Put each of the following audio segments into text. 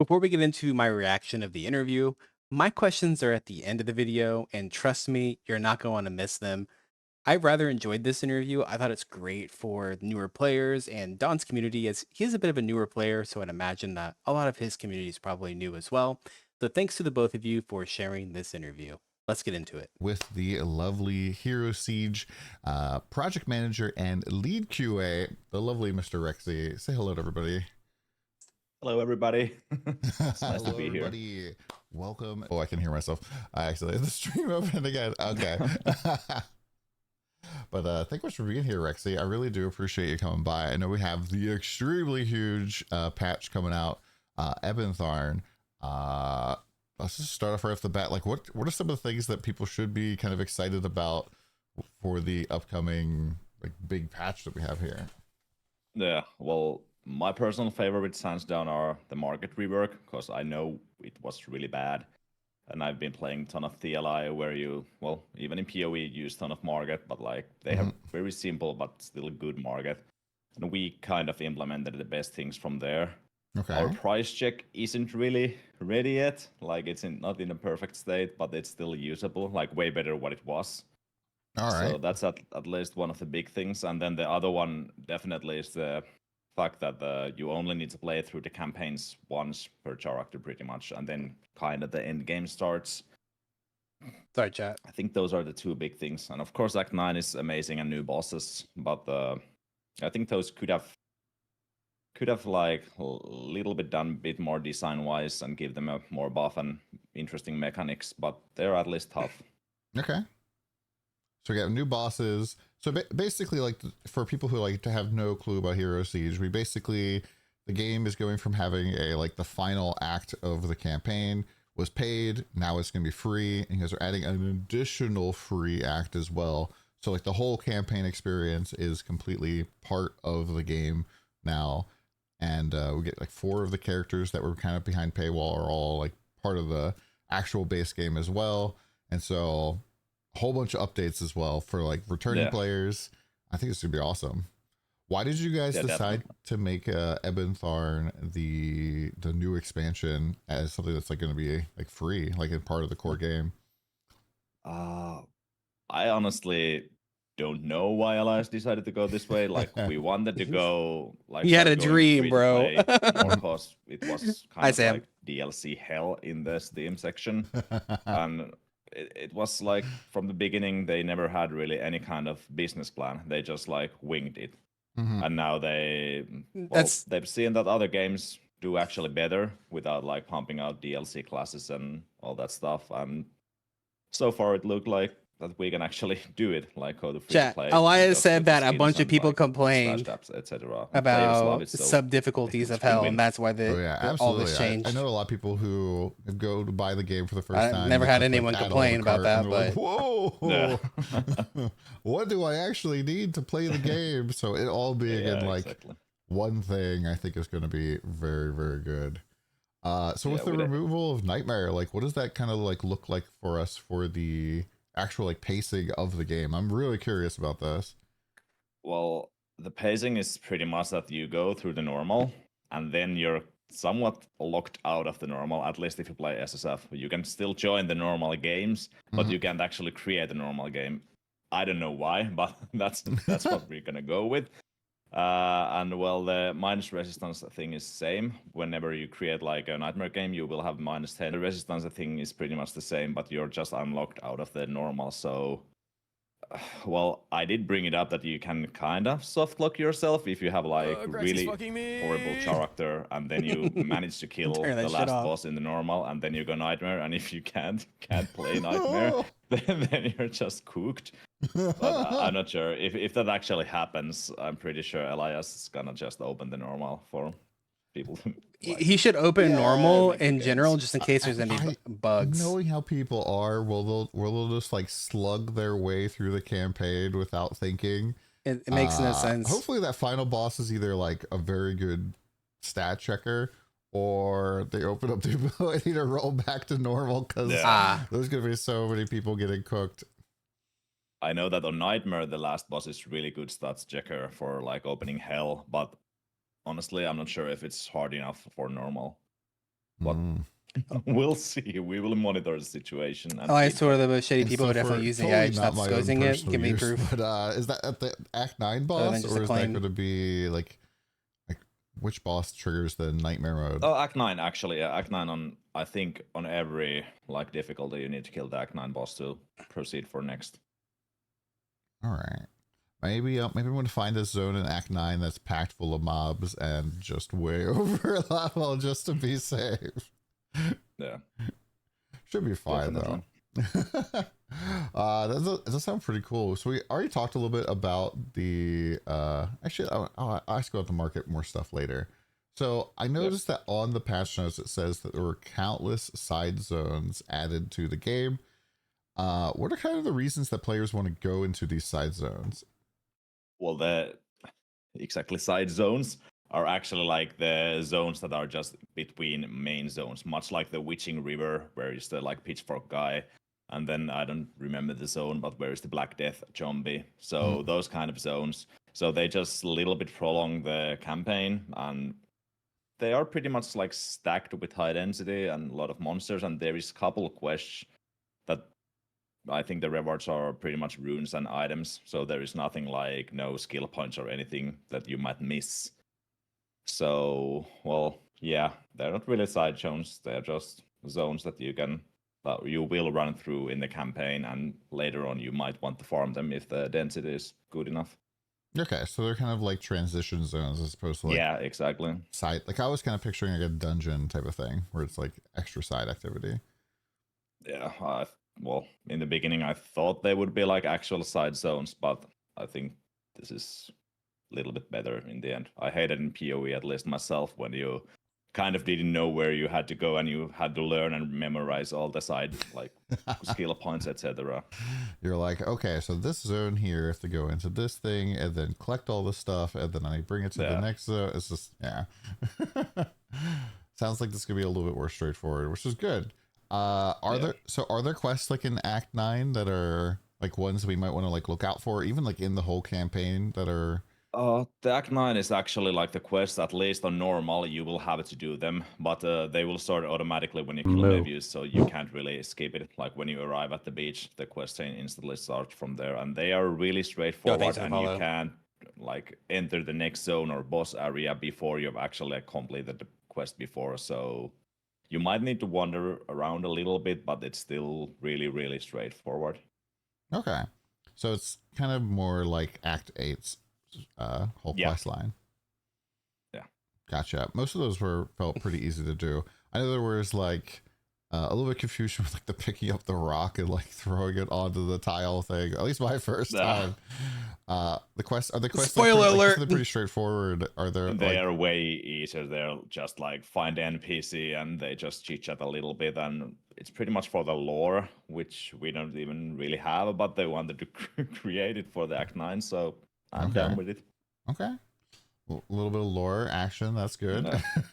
Before we get into my reaction of the interview, my questions are at the end of the video, and trust me, you're not going to want to miss them. I rather enjoyed this interview. I thought it's great for newer players and Don's community, as he's a bit of a newer player, so I'd imagine that a lot of his community is probably new as well. So thanks to the both of you for sharing this interview. Let's get into it. With the lovely Hero Siege project manager and lead QA, the lovely Mr. Rexy. Say hello to everybody. Hello, everybody. It's nice Hello, to be here. everybody. Welcome. Oh, I can hear myself. I actually have the stream open again. Okay. But thank you much for being here, Rexy. I really do appreciate you coming by. I know we have the extremely huge patch coming out, Ebentharn. Let's just start off right off the bat. Like, what are some of the things that people should be kind of excited about for the upcoming like big patch that we have here? Yeah, well, my personal favorites hands down are the market rework, because I know it was really bad. And I've been playing a ton of TLI where you, well, even in PoE you use ton of market, but like they have very simple but still good market. And we kind of implemented the best things from there. Okay. Our price check isn't really ready yet. Like it's not in a perfect state, but it's still usable, like way better what it was. All right. So that's at least one of the big things. And then the other one definitely is the fact that you only need to play through the campaigns once per character pretty much, and then kind of the end game starts. Sorry, chat. I think those are the two big things. And of course, Act 9 is amazing and new bosses, but I think those could have like a little bit done a bit more design wise and give them a more buff and interesting mechanics, but they're at least tough. Okay. So we got new bosses. So basically, like for people who like to have no clue about Hero Siege, the game is going from having like the final act of the campaign was paid. Now it's going to be free, and you guys are adding an additional free act as well. So like the whole campaign experience is completely part of the game now. And we get like 4 of the characters that were kind of behind paywall are all like part of the actual base game as well. And so a whole bunch of updates as well for like returning players. I think it's gonna be awesome. Why did you guys decide to make Ebentharn the new expansion as something that's like going to be like free, like in part of the core game? I honestly don't know why Elias decided to go this way. Like we wanted to go like he had a dream, bro. Because it was kind of Sam. like DLC hell in the Steam section, and it was like from the beginning they never had really any kind of business plan. They just like winged it, and now they've seen that other games do actually better without like pumping out DLC classes and all that stuff, and so far it looked like that we can actually do it, like how the free to play. Elias said that a bunch of people complained about sub difficulties of hell, and that's why all this changed. I know a lot of people who go to buy the game for the first time. Never had anyone complain about that, but like, whoa, what do I actually need to play the game? So it all being in like one thing, I think is going to be very, very good. So with the removal of Nightmare, like what does that kind of like look like for us for the actual like pacing of the game? I'm really curious about this. Well, the pacing is pretty much that you go through the normal and then you're somewhat locked out of the normal, at least if you play SSF. You can still join the normal games, but you can't actually create a normal game. I don't know why, but that's what we're gonna go with. And well, the minus resistance thing is same. Whenever you create like a Nightmare game, you will have -10. The resistance thing is pretty much the same, but you're just unlocked out of the normal. So, well, I did bring it up that you can kind of soft lock yourself if you have like really horrible character, and then you manage to kill the last boss in the normal, and then you go Nightmare, and if you can't play Nightmare, then you're just cooked. But I'm not sure if that actually happens. I'm pretty sure Elias is gonna just open the normal for people. He should open normal in general, just in case there's any bugs. Knowing how people are, will they'll just like slug their way through the campaign without thinking? It makes no sense. Hopefully that final boss is either like a very good stat checker, or they open up the ability to roll back to normal, because there's gonna be so many people getting cooked. I know that on Nightmare, the last boss is really good stats checker for like opening hell, but honestly, I'm not sure if it's hard enough for normal. But Mm. we'll see. We will monitor the situation. And Oh, I feedback. saw the most shady And people so are definitely for using totally AI, just not not my own disclosing it. personal Give me use, proof. but is that at the Act 9 Other than boss, just or a is that claim. going to be like which boss triggers the nightmare mode? Oh, Act 9 actually. Yeah, Act 9 on I think on every like difficulty you need to kill the Act 9 boss to proceed for next. All right. Maybe I'm going to find a zone in Act 9 that's packed full of mobs and just way over level just to be safe. Yeah. Should be fine Definitely. though. That does sound pretty cool. So we already talked a little bit about the actually I'll ask about the market more stuff later. So I noticed that on the patch notes it says that there were countless side zones added to the game. What are kind of the reasons that players want to go into these side zones? Well, the exactly side zones are actually like the zones that are just between main zones, much like the Witching River, where is the like pitchfork guy, and then I don't remember the zone, but where is the Black Death zombie? So those kind of zones. So they just a little bit prolong the campaign, and they are pretty much like stacked with high density and a lot of monsters, and there is a couple of quests that I think the rewards are pretty much runes and items, so there is nothing like no skill points or anything that you might miss. So, well, yeah, they're not really side zones. They're just zones that you will run through in the campaign, and later on you might want to farm them if the density is good enough. Okay, so they're kind of like transition zones as opposed to like Yeah, exactly. side. Like I was kind of picturing like a dungeon type of thing where it's like extra side activity. Yeah, well, in the beginning I thought they would be like actual side zones, but I think this is a little bit better in the end. I hated in PoE at least myself when you kind of didn't know where you had to go and you had to learn and memorize all the side like skill points, etc. You're like, okay, so this zone here, if to go into this thing and then collect all the stuff and then I bring it to the next zone. It's just, yeah. Sounds like this could be a little bit more straightforward, which is good. Are there quests like in Act 9 that are like ones we might want to like look out for, even like in the whole campaign that are The Act 9 is actually like the quest, at least on normal, you will have to do them, but they will start automatically when you kill Mebius, so you can't really skip it. Like when you arrive at the beach, the quest chain instantly starts from there, and they are really straightforward, and you can't like enter the next zone or boss area before you've actually completed the quest before, so you might need to wander around a little bit, but it's still really, really straightforward. okay. So it's kind of more like Act 8's whole quest line. Yeah. Gotcha. Most of those felt pretty easy to do. I know there was like a little bit confusion with like the picking up the rock and like throwing it onto the tile thing. At least my first time. The quests Spoiler alert. They're pretty straightforward. Are there? They are way easier. They're just like find NPC and they just chit chat a little bit, and it's pretty much for the lore, which we don't even really have, but they wanted to create it for the Act 9, so I'm done with it. Okay. A little bit of lore action, that's good.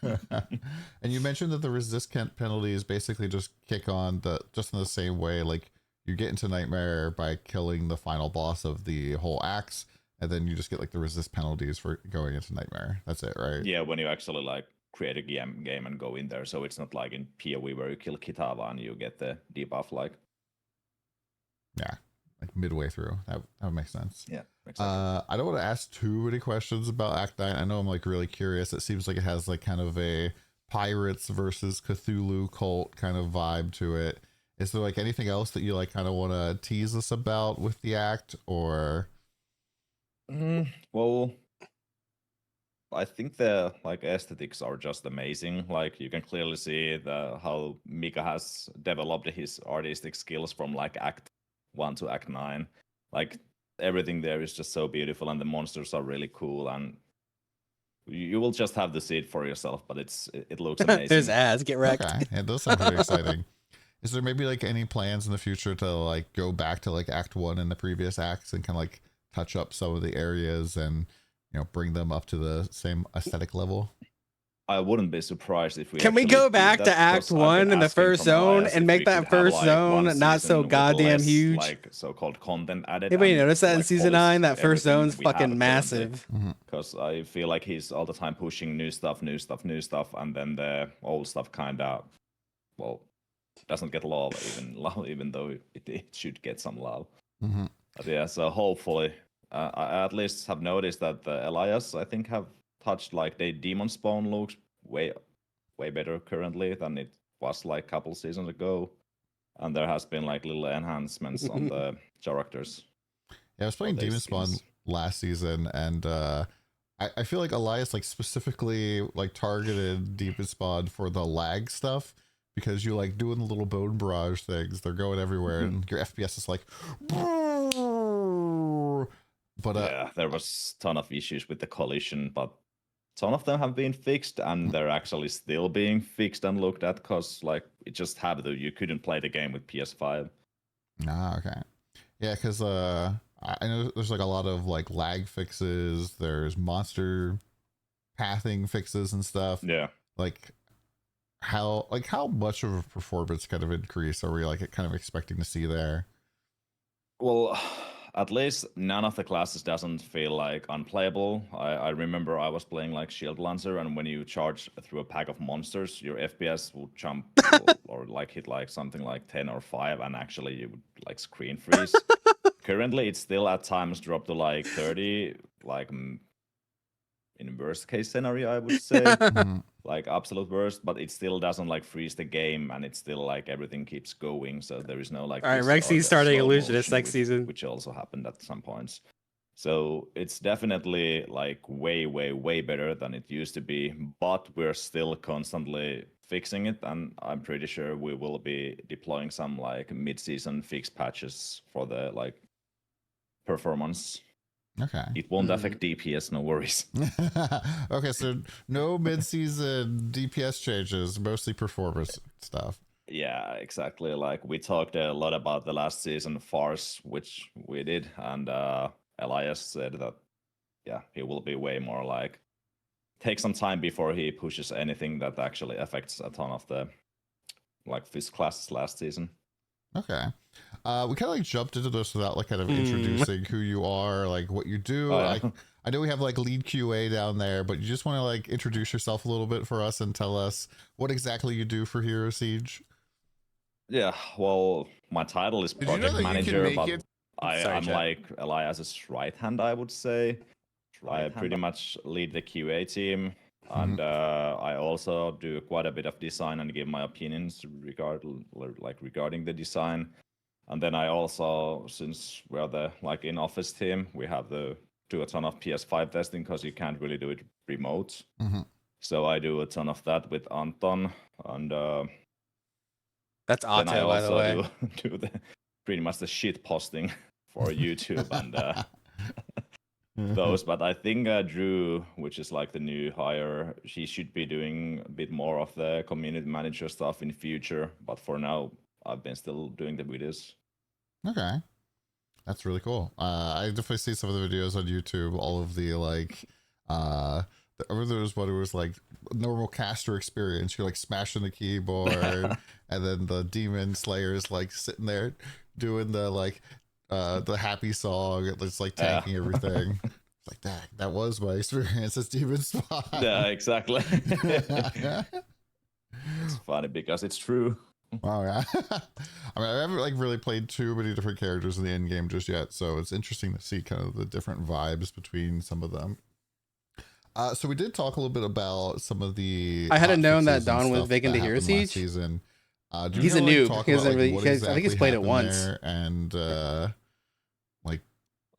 And you mentioned that the resist penalty is basically just kick on just in the same way, like you get into Nightmare by killing the final boss of the whole axe, and then you just get like the resist penalties for going into Nightmare. That's it, right? Yeah, when you actually like create a game and go in there, so it's not like in PoE where you kill Kitava and you get the debuff like. Yeah, like midway through. That would make sense. Yeah, exactly. I don't want to ask too many questions about Act 9. I know I'm like really curious. It seems like it has like kind of a pirates versus Cthulhu cult kind of vibe to it. Is there like anything else that you like kind of want to tease us about with the act, or? Well, I think the like aesthetics are just amazing. Like you can clearly see how Mika has developed his artistic skills from like Act 1 to Act 9. Like everything there is just so beautiful, and the monsters are really cool, and you will just have to see it for yourself. But it looks amazing. There's ads. Get wrecked. Okay, yeah, those sound pretty exciting. Is there maybe like any plans in the future to like go back to like Act 1 in the previous acts and kind of like touch up some of the areas and bring them up to the same aesthetic level? I wouldn't be surprised if we Can we actually go did back to that, Act 'cause I've been 1 in the asking first from zone Elias and if make we could that have, first like, zone one not so season with goddamn less, huge? like so-called content added. Anybody and, notice that in like, season polish 9 that first everything zone's we have fucking currently. massive? Mhm. Because I feel like he's all the time pushing new stuff, and then the old stuff kind of, well, doesn't get love, even though it should get some love. Mhm. But yeah, so hopefully, I at least have noticed that the Elias, I think, have touched like the demon spawn looks way better currently than it was like a couple seasons ago, and there has been like little enhancements on the characters. Yeah, I was playing their Demon Spawn skins. last season, and I feel like Elias like specifically like targeted Demon Spawn for the lag stuff because you like doing the little bone barrage things. They're going everywhere, and your FPS is like. But Yeah, there was ton of issues with the collision, but some of them have been fixed, and they're actually still being fixed and looked at because like it just happened that you couldn't play the game with PS5. okay, yeah, because I know there's like a lot of like lag fixes. There's monster pathing fixes and stuff. Yeah. Like how much of a performance kind of increase are we like kind of expecting to see there? Well, at least none of the classes doesn't feel like unplayable. I remember I was playing like Shield Lancer, and when you charge through a pack of monsters, your FPS will jump or like hit like something like 10 or 5, and actually you would like screen freeze. Currently, it's still at times dropped to like 30, like in worst case scenario, I would say. Mhm. Like absolute worst, but it still doesn't like freeze the game, and it's still like everything keeps going, so there is no like All right, this, Rexy's starting slow Illusionist motion, next season. which also happened at some points. So it's definitely like way better than it used to be, but we're still constantly fixing it, and I'm pretty sure we will be deploying some like mid-season fixed patches for the like performance. Okay. It won't affect DPS, no worries. Okay, so no mid-season DPS changes, mostly performance stuff. Yeah, exactly. Like we talked a lot about the last season farce, which we did, and Elias said that yeah, he will be way more like take some time before he pushes anything that actually affects a ton of the like this classes last season. Okay. We kind of like jumped into this without like kind of introducing who you are, like what you do. Oh, yeah. I know we have like lead QA down there, but you just want to like introduce yourself a little bit for us and tell us what exactly you do for Hero Siege. Yeah, well, my title is Did you know project that you can manager, make but it- Sorry, I'm chat. like Elias's right hand, I would say. I pretty much lead the QA team, and I also do quite a bit of design and give my opinions regarding the design. And then I also, since we're the like in office team, we have do a ton of PS5 testing because you can't really do it remote. Mhm. So I do a ton of that with Anton, and That's then I Otto, by the way. also do the pretty much the shit posting for YouTube and those. But I think Drew, which is like the new hire, she should be doing a bit more of the community manager stuff in the future. But for now, I've been still doing the videos. Okay. That's really cool. I definitely see some of the videos on YouTube, all of the like there was one who was like normal caster experience. You're like smashing the keyboard and then the demon slayer is like sitting there doing the like the happy song, it's like tanking everything. It's like that was my experience as Demon Spawn. Yeah, exactly. It's funny because it's true. Oh yeah. I mean, I haven't like really played too many different characters in the end game just yet, so it's interesting to see kind of the different vibes between some of them. So we did talk a little bit about some of the. I hadn't known that hotfixes and Don was stuff vacant that to Hero happened last Siege. season. Do you He's a wanna, noob. talk He hasn't about, like, really- what he has- I think he's exactly played it happened once. there and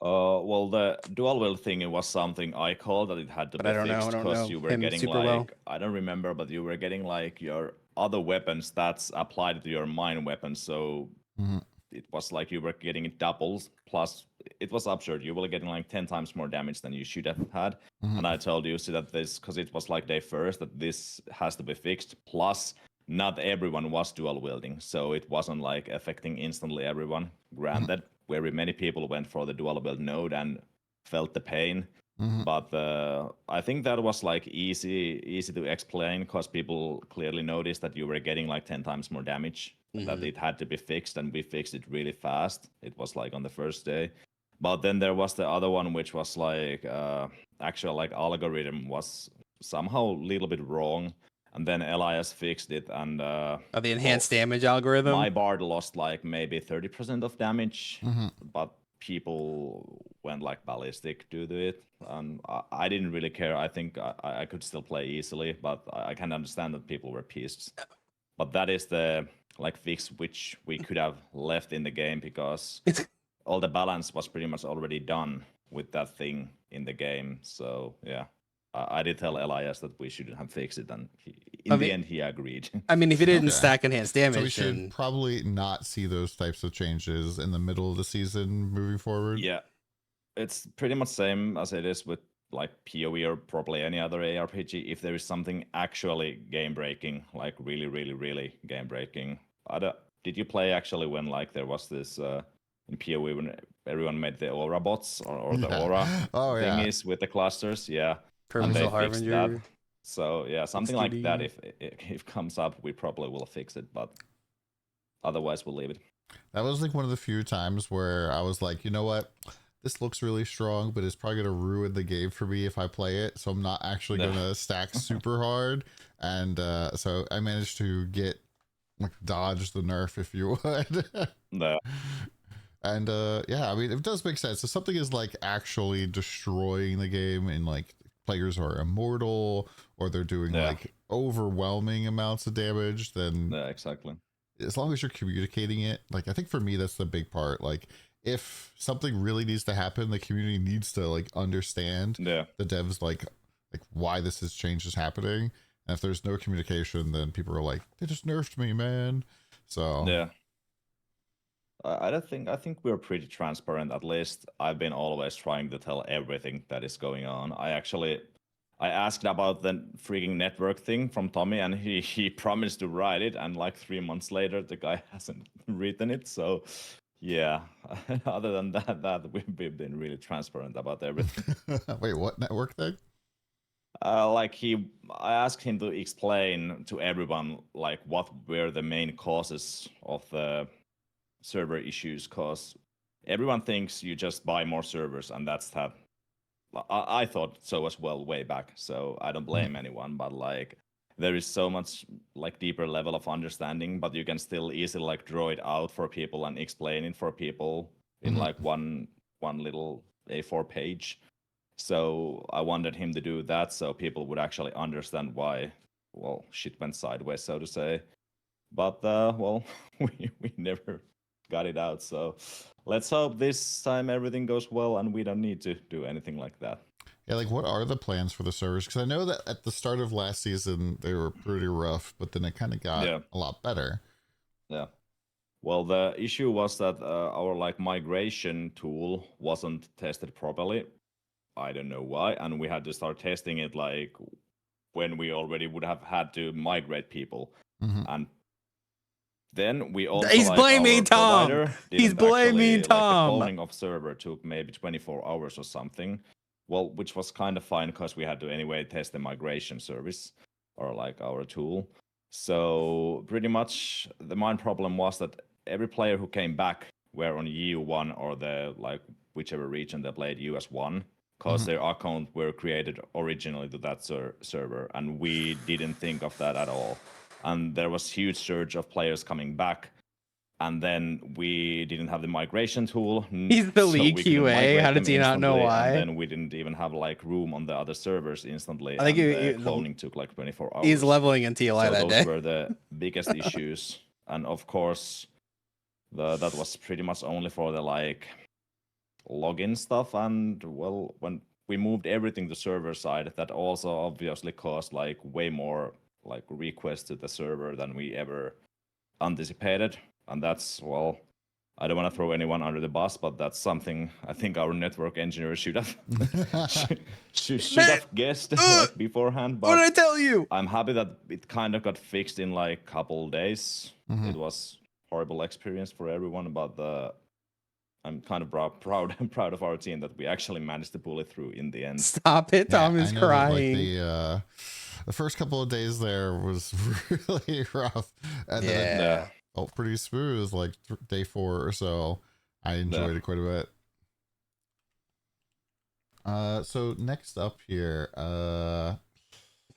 Well, the dual wield thing, it was something I called that it had to But be I don't know, I fixed don't because know you were him getting super like well. I don't remember, but you were getting like your other weapon stats applied to your mine weapon, so Mhm. it was like you were getting it doubles. Plus, it was absurd. You were getting like 10 times more damage than you should have had. Mhm. And I told you so that this, because it was like day first, that this has to be fixed. Plus, not everyone was dual wielding, so it wasn't like affecting instantly everyone. Granted, very many people went for the dual wield node and felt the pain. Mhm. But I think that was like easy to explain because people clearly noticed that you were getting like 10 times more damage and that Mhm. it had to be fixed, and we fixed it really fast. It was like on the first day. But then there was the other one which was like actual like algorithm was somehow a little bit wrong, and then Elias fixed it, and Of the well, enhanced damage algorithm. my bard lost like maybe 30% of damage, Mhm. but people went like ballistic due to it, and I didn't really care. I think I could still play easily, but I can understand that people were pissed. But that is the like fix which we could have left in the game, because all the balance was pretty much already done with that thing in the game. So yeah, I did tell Elias that we shouldn't have fixed it, and I in the mean- end he agreed. I mean, if it didn't Okay. stack enhanced So we damage, should then probably not see those types of changes in the middle of the season moving forward. Yeah, it's pretty much same as it is with like PoE or probably any other ARPG. If there is something actually game breaking, like really, really, really game breaking. Did you play actually when like there was this in PoE when everyone made the aura bots or the Yeah. aura Oh yeah. thingies with the clusters? Yeah, and Purposeful they fixed that. Harbinger. So yeah, something like that. XQD. If it comes up, we probably will fix it, but otherwise we'll leave it. That was like one of the few times where I was like, you know what? This looks really strong, but it's probably going to ruin the game for me if I play it. So I'm not actually going to stack super hard. And so I managed to get like dodge the nerf, if you would. No. And yeah, I mean, it does make sense. If something is like actually destroying the game and like players are immortal or they're doing Yeah. like overwhelming amounts of damage, then Yeah, exactly. as long as you're communicating it, like I think for me that's the big part. Like if something really needs to happen, the community needs to like understand Yeah. the devs like why change is happening. And if there's no communication, then people are like, they just nerfed me, man. So Yeah. I think we're pretty transparent. At least I've been always trying to tell everything that is going on. I asked about the freaking network thing from Tommy, and he promised to write it, and like 3 months later the guy hasn't written it. So yeah, other than that we've been really transparent about everything. wait, what network thing? I asked him to explain to everyone like what were the main causes of the server issues, because everyone thinks you just buy more servers, and that's that. I thought so as well way back, so I don't blame anyone, but like there is so much like deeper level of understanding, but you can still easily like draw it out for people and explain it for people in like one little A4 page. So I wanted him to do that so people would actually understand why, well, shit went sideways, so to say. But well, we never got it out. So let's hope this time everything goes well and we don't need to do anything like that. Yeah, like what are the plans for the servers? Because I know that at the start of last season they were pretty rough, but then it kind of got a lot better. Yeah. Well, the issue was that our like migration tool wasn't tested properly. I don't know why, and we had to start testing it like when we already would have had to migrate people, and then we also He's like, blaming our Tom. provider He's didn't blaming actually, Tom. Like, the cloning of server took maybe 24 hours or something. Well, which was kind of fine because we had to anyway test the migration service or like our tool. So pretty much the main problem was that every player who came back were on EU1 or the like whichever region they played US1, because their account were created originally to that server, and we didn't think of that at all. And there was huge surge of players coming back, and then we didn't have the migration tool. He's the lead we couldn't QA. migrate How does them he not know instantly, why? And then we didn't even have like room on the other servers instantly. I think and cloning took like 24 hours. He's leveling in TLI So that those day. were the biggest issues, and of course, that was pretty much only for the like login stuff. And well, when we moved everything to server side, that also obviously caused like way more like requests to the server than we ever anticipated. And that's, well, I don't want to throw anyone under the bus, but that's something I think our network engineer should have should have guessed like beforehand. But What did I tell you? I'm happy that it kind of got fixed in like couple days. Mhm. It was horrible experience for everyone, but I'm kind of proud of our team that we actually managed to pull it through in the end. Stop it. Yeah, Tom is I know that, like, crying. the first couple of days there was really rough, and then it Yeah. felt pretty smooth. Like day 4 or so, I enjoyed it quite a bit. So next up here,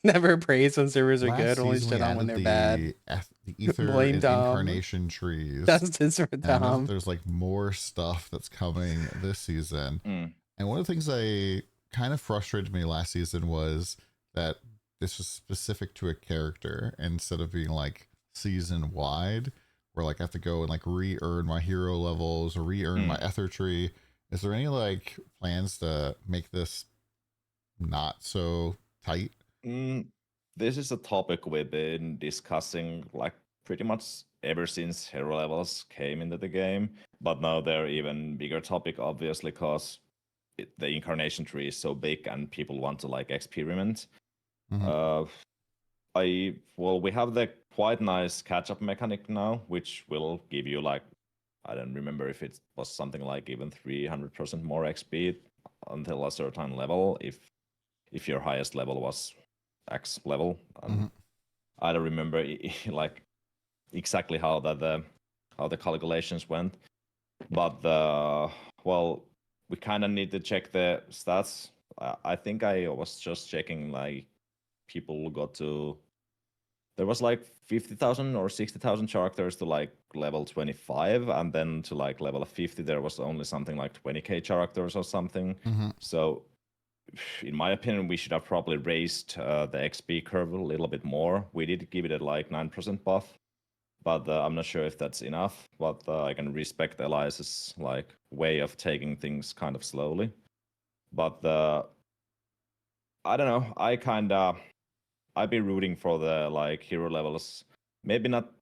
Never praise when servers are last good, only season we shit on when added they're bad. the ether Blame and Tom. incarnation trees. Justice for And I know that Tom. there's like more stuff that's coming this season. And one of the things I kind of frustrated me last season was that this was specific to a character instead of being like season wide, where like I have to go and like re-earn my hero levels or re-earn my ether tree. Is there any like plans to make this not so tight? This is a topic we've been discussing like pretty much ever since hero levels came into the game, but now they're even bigger topic, obviously, because the incarnation tree is so big and people want to like experiment. We have the quite nice catch-up mechanic now, which will give you like, I don't remember if it was something like even 300% more XP until a certain level if your highest level was X level. I don't remember like exactly how the calculations went, but we kind of need to check the stats. I think I was just checking like people got to, there was like 50,000 or 60,000 characters to like level 25, and then to like level 50 there was only something like 20k characters or something. So in my opinion, we should have probably raised the XP curve a little bit more. We did give it a like 9% buff, but I'm not sure if that's enough. But I can respect Elias's like way of taking things kind of slowly. But I don't know. I'd be rooting for the like hero levels, maybe not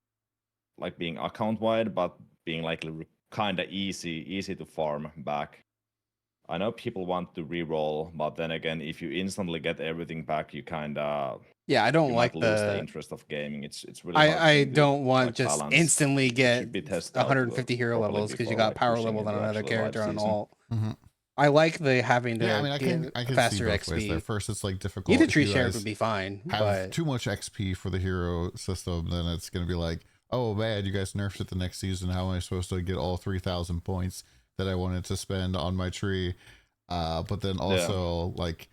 like being account wide, but being like kind of easy to farm back. I know people want to re-roll, but then again, if you instantly get everything back, you kind of I don't you like might lose the interest of gaming. It's really hard I thing to don't want like just balance. instantly It get should be tested 150 hero properly levels because you before, got like, power pushing level on into another actually live character on season. alt. I like the having to Yeah, I mean, I can see faster both ways there. XP. First, it's like difficult. Either If tree you share guys would be fine, have but too much XP for the hero system, then it's going to be like, oh man, you guys nerfed it the next season. How am I supposed to get all 3,000 points that I wanted to spend on my tree? But then also like,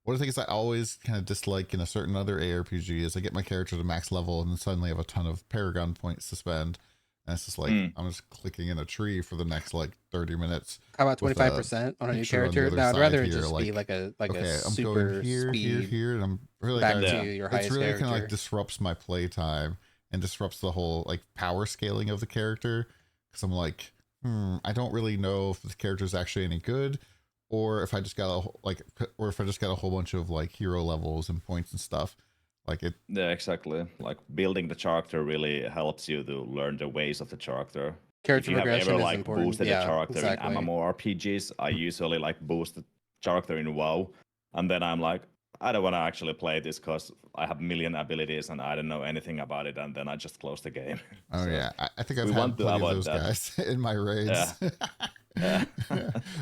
one of the things I always kind of dislike in a certain other ARPG is I get my character to max level and then suddenly I have a ton of Paragon points to spend. And it's just like, I'm just clicking in a tree for the next like 30 minutes. How about 25% on a new picture on the character? other No, I'd side rather it here, just be like, like a okay, I'm super going here, speed here, and I'm really back like, to your it's highest really character. kind of like disrupts my playtime and disrupts the whole like power scaling of the character. Because I'm like, I don't really know if the character is actually any good, or if I just got a whole bunch of like hero levels and points and stuff. Like it. Yeah, exactly. Like building the character really helps you to learn the ways of the character. Character If you have progression ever is like important. boosted Yeah, a character exactly. in MMORPGs, I usually like boost the character in WoW, and then I'm like, I don't want to actually play this because I have a million abilities and I don't know anything about it, and then I just close the game. Oh So yeah, I think I've we had want to plenty of avoid those that. guys in my raids. Yeah.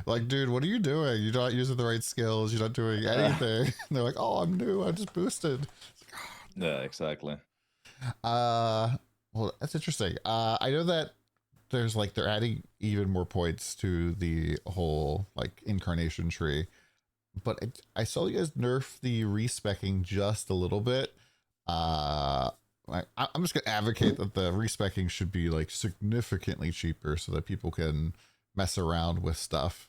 Like, dude, what are you doing? You're not using the right skills. You're not doing anything. And they're like, oh, I'm new. I just boosted. Yeah, exactly. Well, that's interesting. I know that there's like they're adding even more points to the whole like incarnation tree, but I saw you guys nerf the respecking just a little bit. I'm just gonna advocate that the respecking should be like significantly cheaper so that people can mess around with stuff.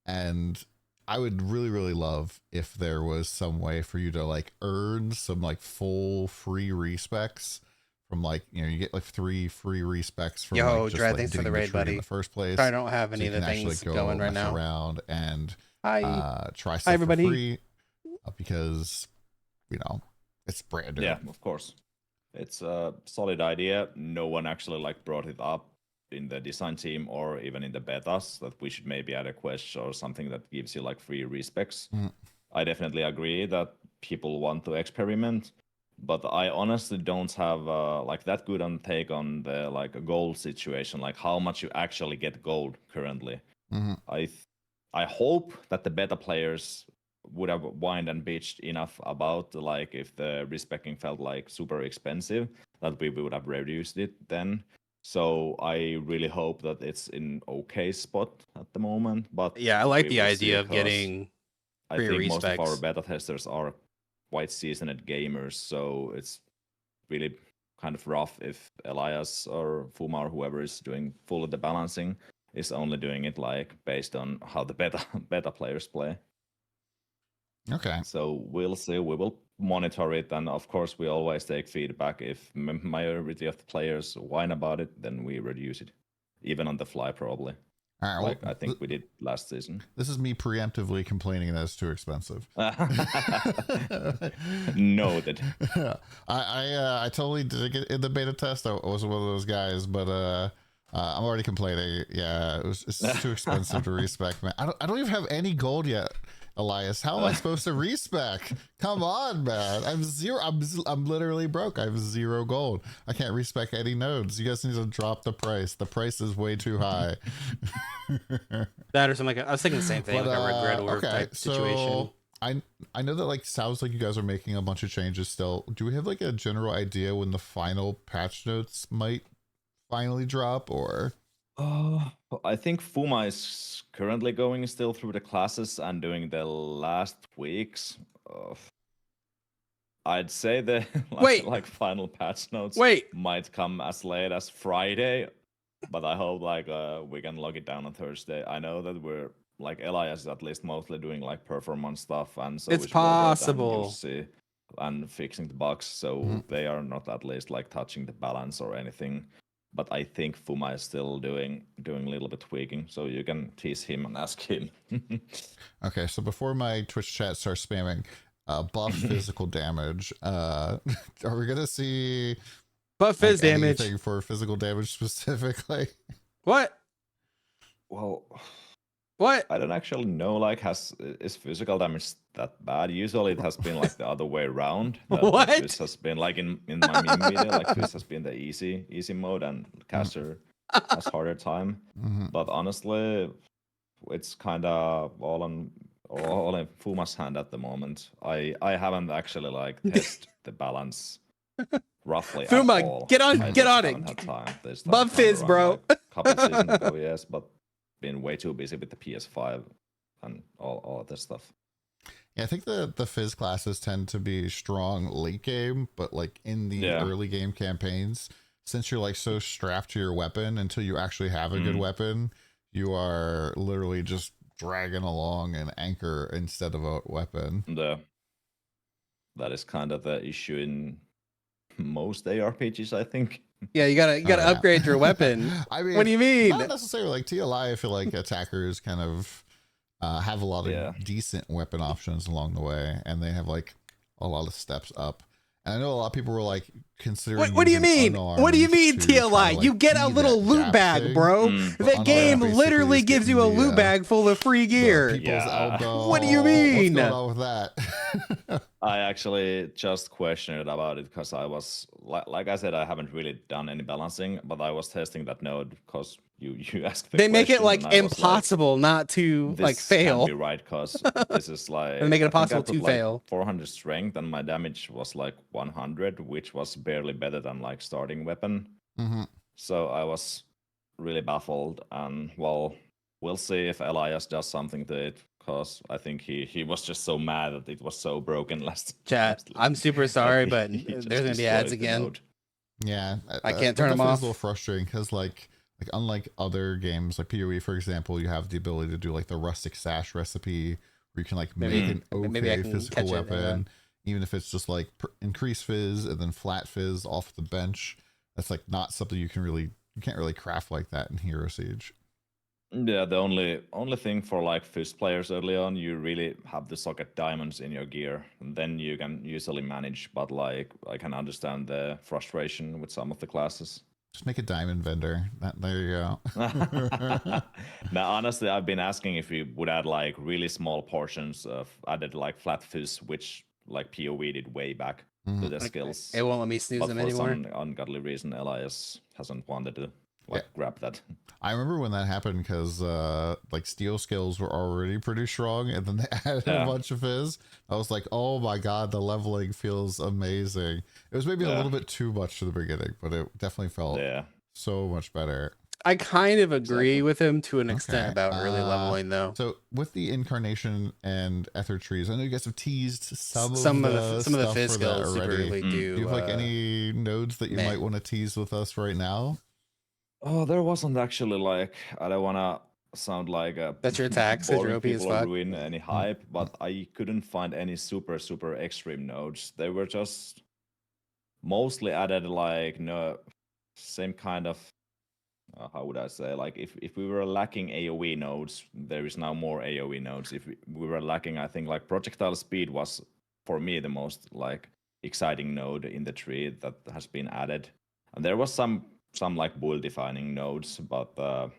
And I would really love if there was some way for you to like earn some like full free respecs from like, you know, you get like 3 free respecs from Yo, like just Dre, like thanks for digging the the raid, tree in buddy. the first place. I don't have any So of you the can actually things go going right mess now. around and Hi. try stuff everybody. for free because, you know, it's brand new. Yeah, of course. It's a solid idea. No one actually like brought it up in the design team or even in the betas that we should maybe add a quest or something that gives you like free respecs. I definitely agree that people want to experiment, but I honestly don't have like that good on take on the like gold situation, like how much you actually get gold currently. Mhm. I hope that the beta players would have whined and bitched enough about like if the respecking felt like super expensive that we would have reduced it then. So I really hope that it's in okay spot at the moment. But Yeah, I like we the will see, idea of 'cause getting I free think most of our respecs. beta testers are quite seasoned gamers, so it's really kind of rough if Elias or Fuma or whoever is doing fully the balancing is only doing it like based on how the beta players play. Okay. So we'll see. We will monitor it, and of course, we always take feedback. If majority of the players whine about it, then we reduce it, even on the fly, probably. All right. Like Well, I think we did last season. this is me preemptively complaining that it's too expensive. Noted. I totally did get in the beta test. I wasn't one of those guys, but I'm already complaining. Yeah, it's too expensive to respec, man. I don't even have any gold yet, Elias. How am I supposed to respec? Come on, man. I'm zero. I'm literally broke. I have 0 gold. I can't respec any nodes. You guys need to drop the price. The price is way too high. That or something like I was thinking the same thing, But, like a Red Orb okay, type situation. so I know that like sounds like you guys are making a bunch of changes still. Do we have like a general idea when the final patch notes might finally drop, or? I think Fuma is currently going still through the classes and doing the last weeks. I'd say the Wait. like final patch notes Wait, might come as late as Friday, but I hope like we can lock it down on Thursday. I know that we're like Elias is at least mostly doing like performance stuff, and so it's is Robert possible. and UC and fixing the bugs, so Mhm. they are not at least like touching the balance or anything. But I think Fuma is still doing a little bit tweaking, so you can tease him and ask him. Okay, so before my Twitch chat starts spamming, buff physical damage. Are we gonna see But fizz like, damage. anything for physical damage specifically? What? Well, What? I don't actually know. Like, is physical damage that bad? Usually, it has been like the other way around. That What? Fizz has been like in my meme video, like Fizz has been the easy mode, and Caster has harder time. Mhm. But honestly, it's kind of all in Fuma's hand at the moment. I haven't actually like tested the balance roughly Fuma, at all. get on- I get just on it. haven't had time this time Buff Fizz, around, bro. like, couple seasons ago, yes, but been way too busy with the PS5 and all of this stuff. Yeah, I think the Fizz classes tend to be strong late game, but like in the Yeah. early game campaigns, since you're like so strapped to your weapon until you actually have a good weapon, you are literally just dragging along an anchor instead of a weapon. That is kind of the issue in most ARPGs, I think. Yeah, you gotta Oh, yeah. upgrade your weapon. I mean, What do you mean? not necessarily like TLI. I feel like attackers kind of have a lot of Yeah. decent weapon options along the way, and they have like a lot of steps up. And I know a lot of people were like considering. What do you using mean? What do you unarmed mean, to try to, TLI? like, You get a be little that loot gap bag, thing, bro. Mm. but The unarmed game basically literally is gives you a getting loot bag full of free the gear. people's Yeah. elbow. What do you What's mean? going on with that? I actually just questioned about it because I was like I said, I haven't really done any balancing, but I was testing that node because you asked the They make it question, like and I was impossible not to this like fail. can't be right because this is like They make it I think I impossible put, to like, fail. 400 strength and my damage was like 100, which was barely better than like starting weapon. Mhm. So I was really baffled, and well, we'll see if Elias does something to it because I think he was just so mad that it was so broken last Chat, time. I'm super that sorry, he- but he just there's gonna be ads destroyed the again. node. Yeah, I can't that turn 'em definitely is off. a little frustrating because like unlike other games like PoE, for example, you have the ability to do like the rustic sash recipe where you can like Maybe- make an okay maybe I can physical catch it, weapon, even if it's just like increase fizz and then flat fizz off the bench. That's like not something you can't really craft like that in Hero Siege. Yeah, the only thing for like fizz players early on, you really have to socket diamonds in your gear, and then you can usually manage. But like, I can understand the frustration with some of the classes. Just make a diamond vendor. There you go. Now, honestly, I've been asking if we would add like really small portions of added like flat fizz, which like PoE did way back to Mhm. the skills. It won't let me snooze But them for anymore. some ungodly reason, Elias hasn't wanted to. like grab that. I remember when that happened because like steel skills were already pretty strong, and then they added a Yeah. bunch of fizz. I was like, oh my god, the leveling feels amazing. It was maybe a Yeah. little bit too much to the beginning, but it definitely felt Yeah. so much better. I kind of agree Exactly. with him to an extent Okay, about early leveling, though. So with the incarnation and ether trees, I know you guys have teased some of the stuff fizz for that skills already. really Mm. do. Do you have like any nodes that you meh. might want to tease with us right now? Oh, there wasn't actually like, I don't wanna sound like a That's your attack, says you're boring OP as people or fuck. ruin any hype, but I couldn't find any super extreme nodes. They were just mostly added like no same kind of how would I say, like if we were lacking AoE nodes, there is now more AoE nodes. If we were lacking, I think like projectile speed was for me the most like exciting node in the tree that has been added, and there was some like bull defining nodes, but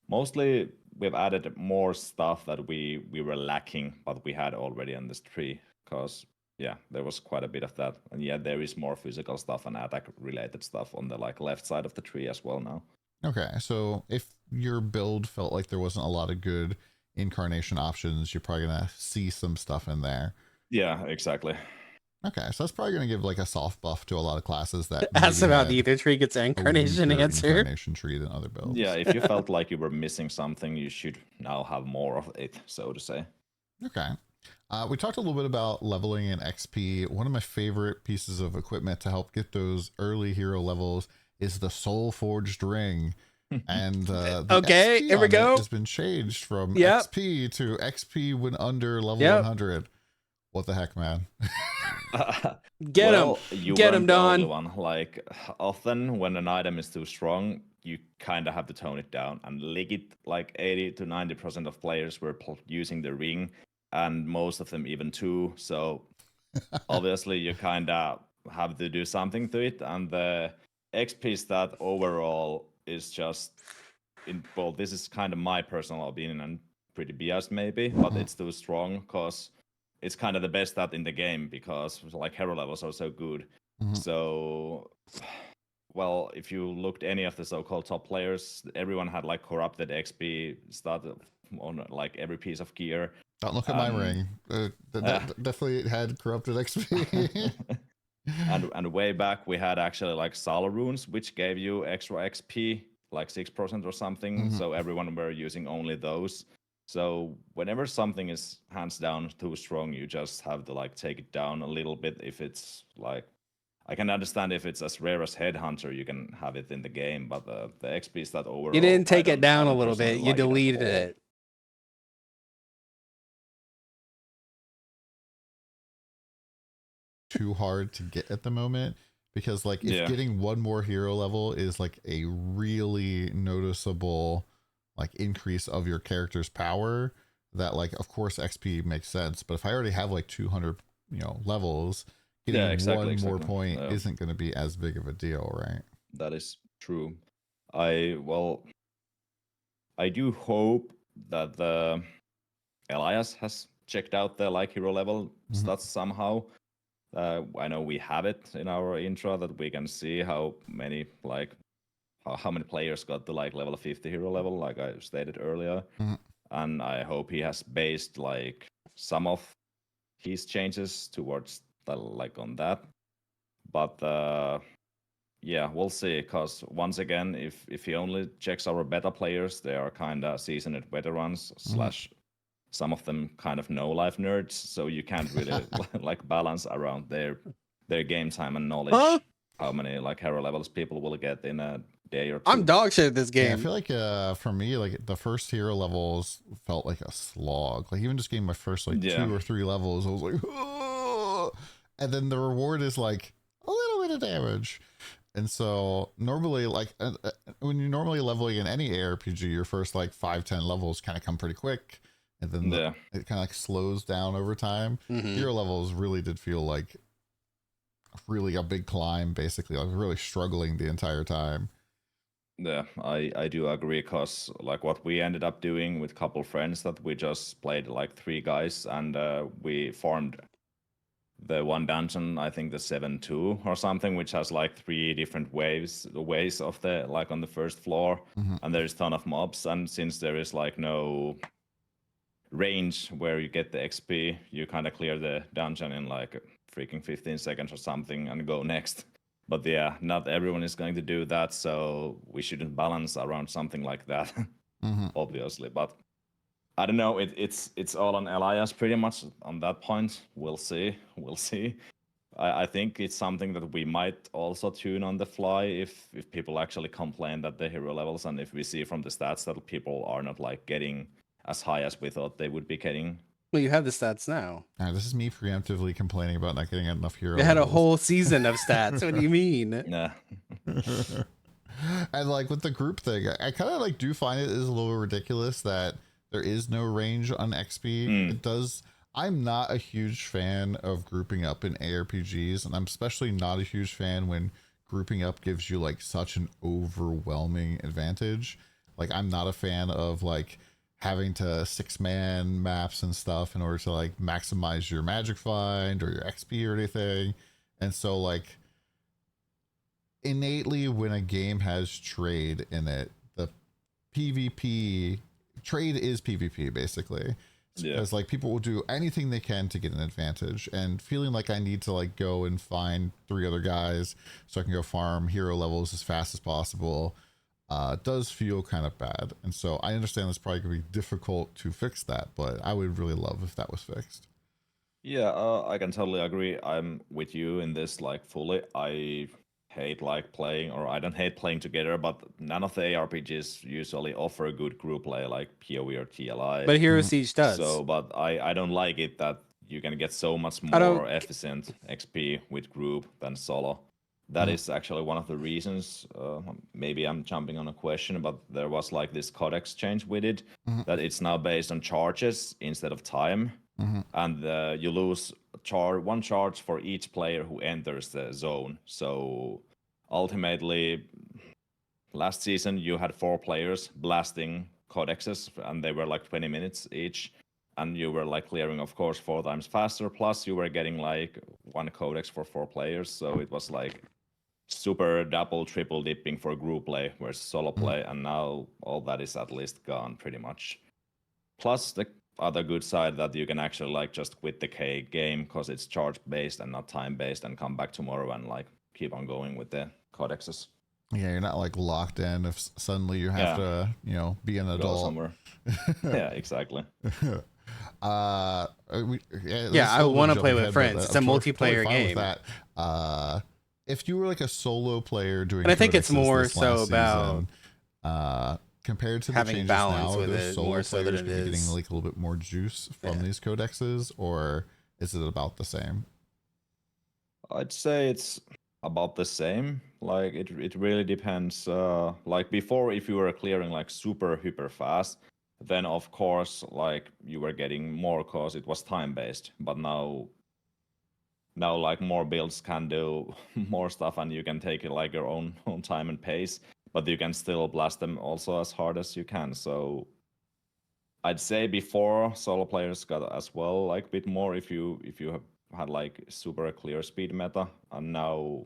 mostly we've added more stuff that we were lacking, but we had already on this tree. Because yeah, there was quite a bit of that, and yeah, there is more physical stuff and attack related stuff on the like left side of the tree as well now. Okay, so if your build felt like there wasn't a lot of good incarnation options, you're probably gonna see some stuff in there. Yeah, exactly. Okay, so that's probably gonna give like a soft buff to a lot of classes that Ask maybe about had the ether tree gets a incarnation weaker answer. incarnation tree than other builds. Yeah, if you felt like you were missing something, you should now have more of it, so to say. Okay. We talked a little bit about leveling and XP. One of my favorite pieces of equipment to help get those early hero levels is the Soul Forged Ring. And the Okay, XP here we on it go. has been changed from Yep. XP to XP when under level Yep. 100. What the heck, man? Get him. Well, you Get weren't him, the only Don. one. Like often when an item is too strong, you kind of have to tone it down. And Legit, like 80 to 90% of players were using the ring, and most of them even two. So obviously you kind of have to do something to it. And the XP stat overall is just well, this is kind of my personal opinion and pretty biased maybe, but it's too strong because it's kind of the best stat in the game because like hero levels are so good. Mhm. So well, if you looked any of the so-called top players, everyone had like corrupted XP stat on like every piece of gear. Don't look at my ring. Definitely had corrupted XP. and way back we had actually like Sala runes, which gave you extra XP, like 6% or something. Mhm. So everyone were using only those. So whenever something is hands down too strong, you just have to like take it down a little bit. If it's like, I can understand if it's as rare as Headhunter, you can have it in the game, but the XP stat overall. You didn't take I it down a don't little personally bit. You like it at deleted all. it. Too hard to get at the moment, because like if getting one more hero level is like a really noticeable like increase of your character's power, that like of course XP makes sense. But if I already have like 200 levels, getting one more point isn't going to be as big of a deal, right? That is true. I do hope that the Elias has checked out the like hero level stats somehow. I know we have it in our intro that we can see how many like how many players got to like level 50 hero level, like I stated earlier. And I hope he has based like some of his changes towards the, like on that. But yeah, we'll see. Because once again, if he only checks our beta players, they are kind of seasoned veterans slash some of them kind of no life nerds. So you can't really like balance around their game time and knowledge. How many like hero levels people will get in a day or two. I'm dog shit at this game. Yeah, I feel like for me, like the first hero levels felt like a slog. Like even just getting my first like 2 or 3 levels, I was like, oh! And then the reward is like a little bit of damage. And so normally, like when you're normally leveling in any ARPG, your first like 5-10 levels kind of come pretty quick, and then it kind of like slows down over time. Hero levels really did feel like really a big climb, basically. I was really struggling the entire time. Yeah, I do agree, because like what we ended up doing with a couple friends, that we just played like 3 guys and we farmed the one dungeon, I think the 7-2 or something, which has like 3 different ways of the like on the first floor, and there's a ton of mobs. And since there is like no range where you get the XP, you kind of clear the dungeon in like freaking 15 seconds or something and go next. But yeah, not everyone is going to do that, so we shouldn't balance around something like that, obviously. But I don't know. It's all on Elias pretty much on that point. We'll see. I think it's something that we might also tune on the fly if people actually complain that the hero levels, and if we see from the stats that people are not like getting as high as we thought they would be getting. Well, you have the stats now. This is me preemptively complaining about not getting enough hero You had a levels. whole season of stats. What do you mean? Yeah. And like with the group thing, I kind of like do find it is a little ridiculous that there is no range on XP. It does. I'm not a huge fan of grouping up in ARPGs, and I'm especially not a huge fan when grouping up gives you like such an overwhelming advantage. Like I'm not a fan of like having to 6-man maps and stuff in order to like maximize your magic find or your XP or anything. And so like innately when a game has trade in it, the PvP trade is PvP basically. Because like people will do anything they can to get an advantage, and feeling like I need to like go and find 3 other guys so I can go farm hero levels as fast as possible does feel kind of bad. And so I understand it's probably gonna be difficult to fix that, but I would really love if that was fixed. Yeah, I can totally agree. I'm with you in this like fully. I hate like playing, or I don't hate playing together, but none of the ARPGs usually offer a good group play like PoE or TLI. But Hero Siege does. So, but I don't like it that you can get so much I don't- more efficient XP with group than solo. That is actually one of the reasons. Maybe I'm jumping on a question, but there was like this codex change with it, that it's now based on charges instead of time, and you lose one charge for each player who enters the zone. So ultimately, last season you had 4 players blasting codexes, and they were like 20 minutes each, and you were like clearing, of course, 4 times faster. Plus, you were getting like 1 codex for 4 players, so it was like super double, triple dipping for group play versus solo play, and now all that is at least gone pretty much. Plus, the other good side that you can actually like just quit the game because it's charge based and not time based, and come back tomorrow and like keep on going with the codexes. Yeah, you're not like locked in if suddenly you have to, you know, be an Go adult. somewhere. Yeah, exactly. I want to play with friends. It's a multiplayer game. If you were like a solo player doing, And I think it's codexes more this so last about season, compared to the having changes balance now, with those it solo more so than players it gonna be is. getting like a little bit more juice from these codexes, or is it about the same? I'd say it's about the same. Like it really depends. Like before, if you were clearing like super hyper fast, then of course like you were getting more cause it was time based. But now like more builds can do more stuff, and you can take it like your own time and pace, but you can still blast them also as hard as you can. So I'd say before solo players got as well like a bit more if you have had like super clear speed meta, and now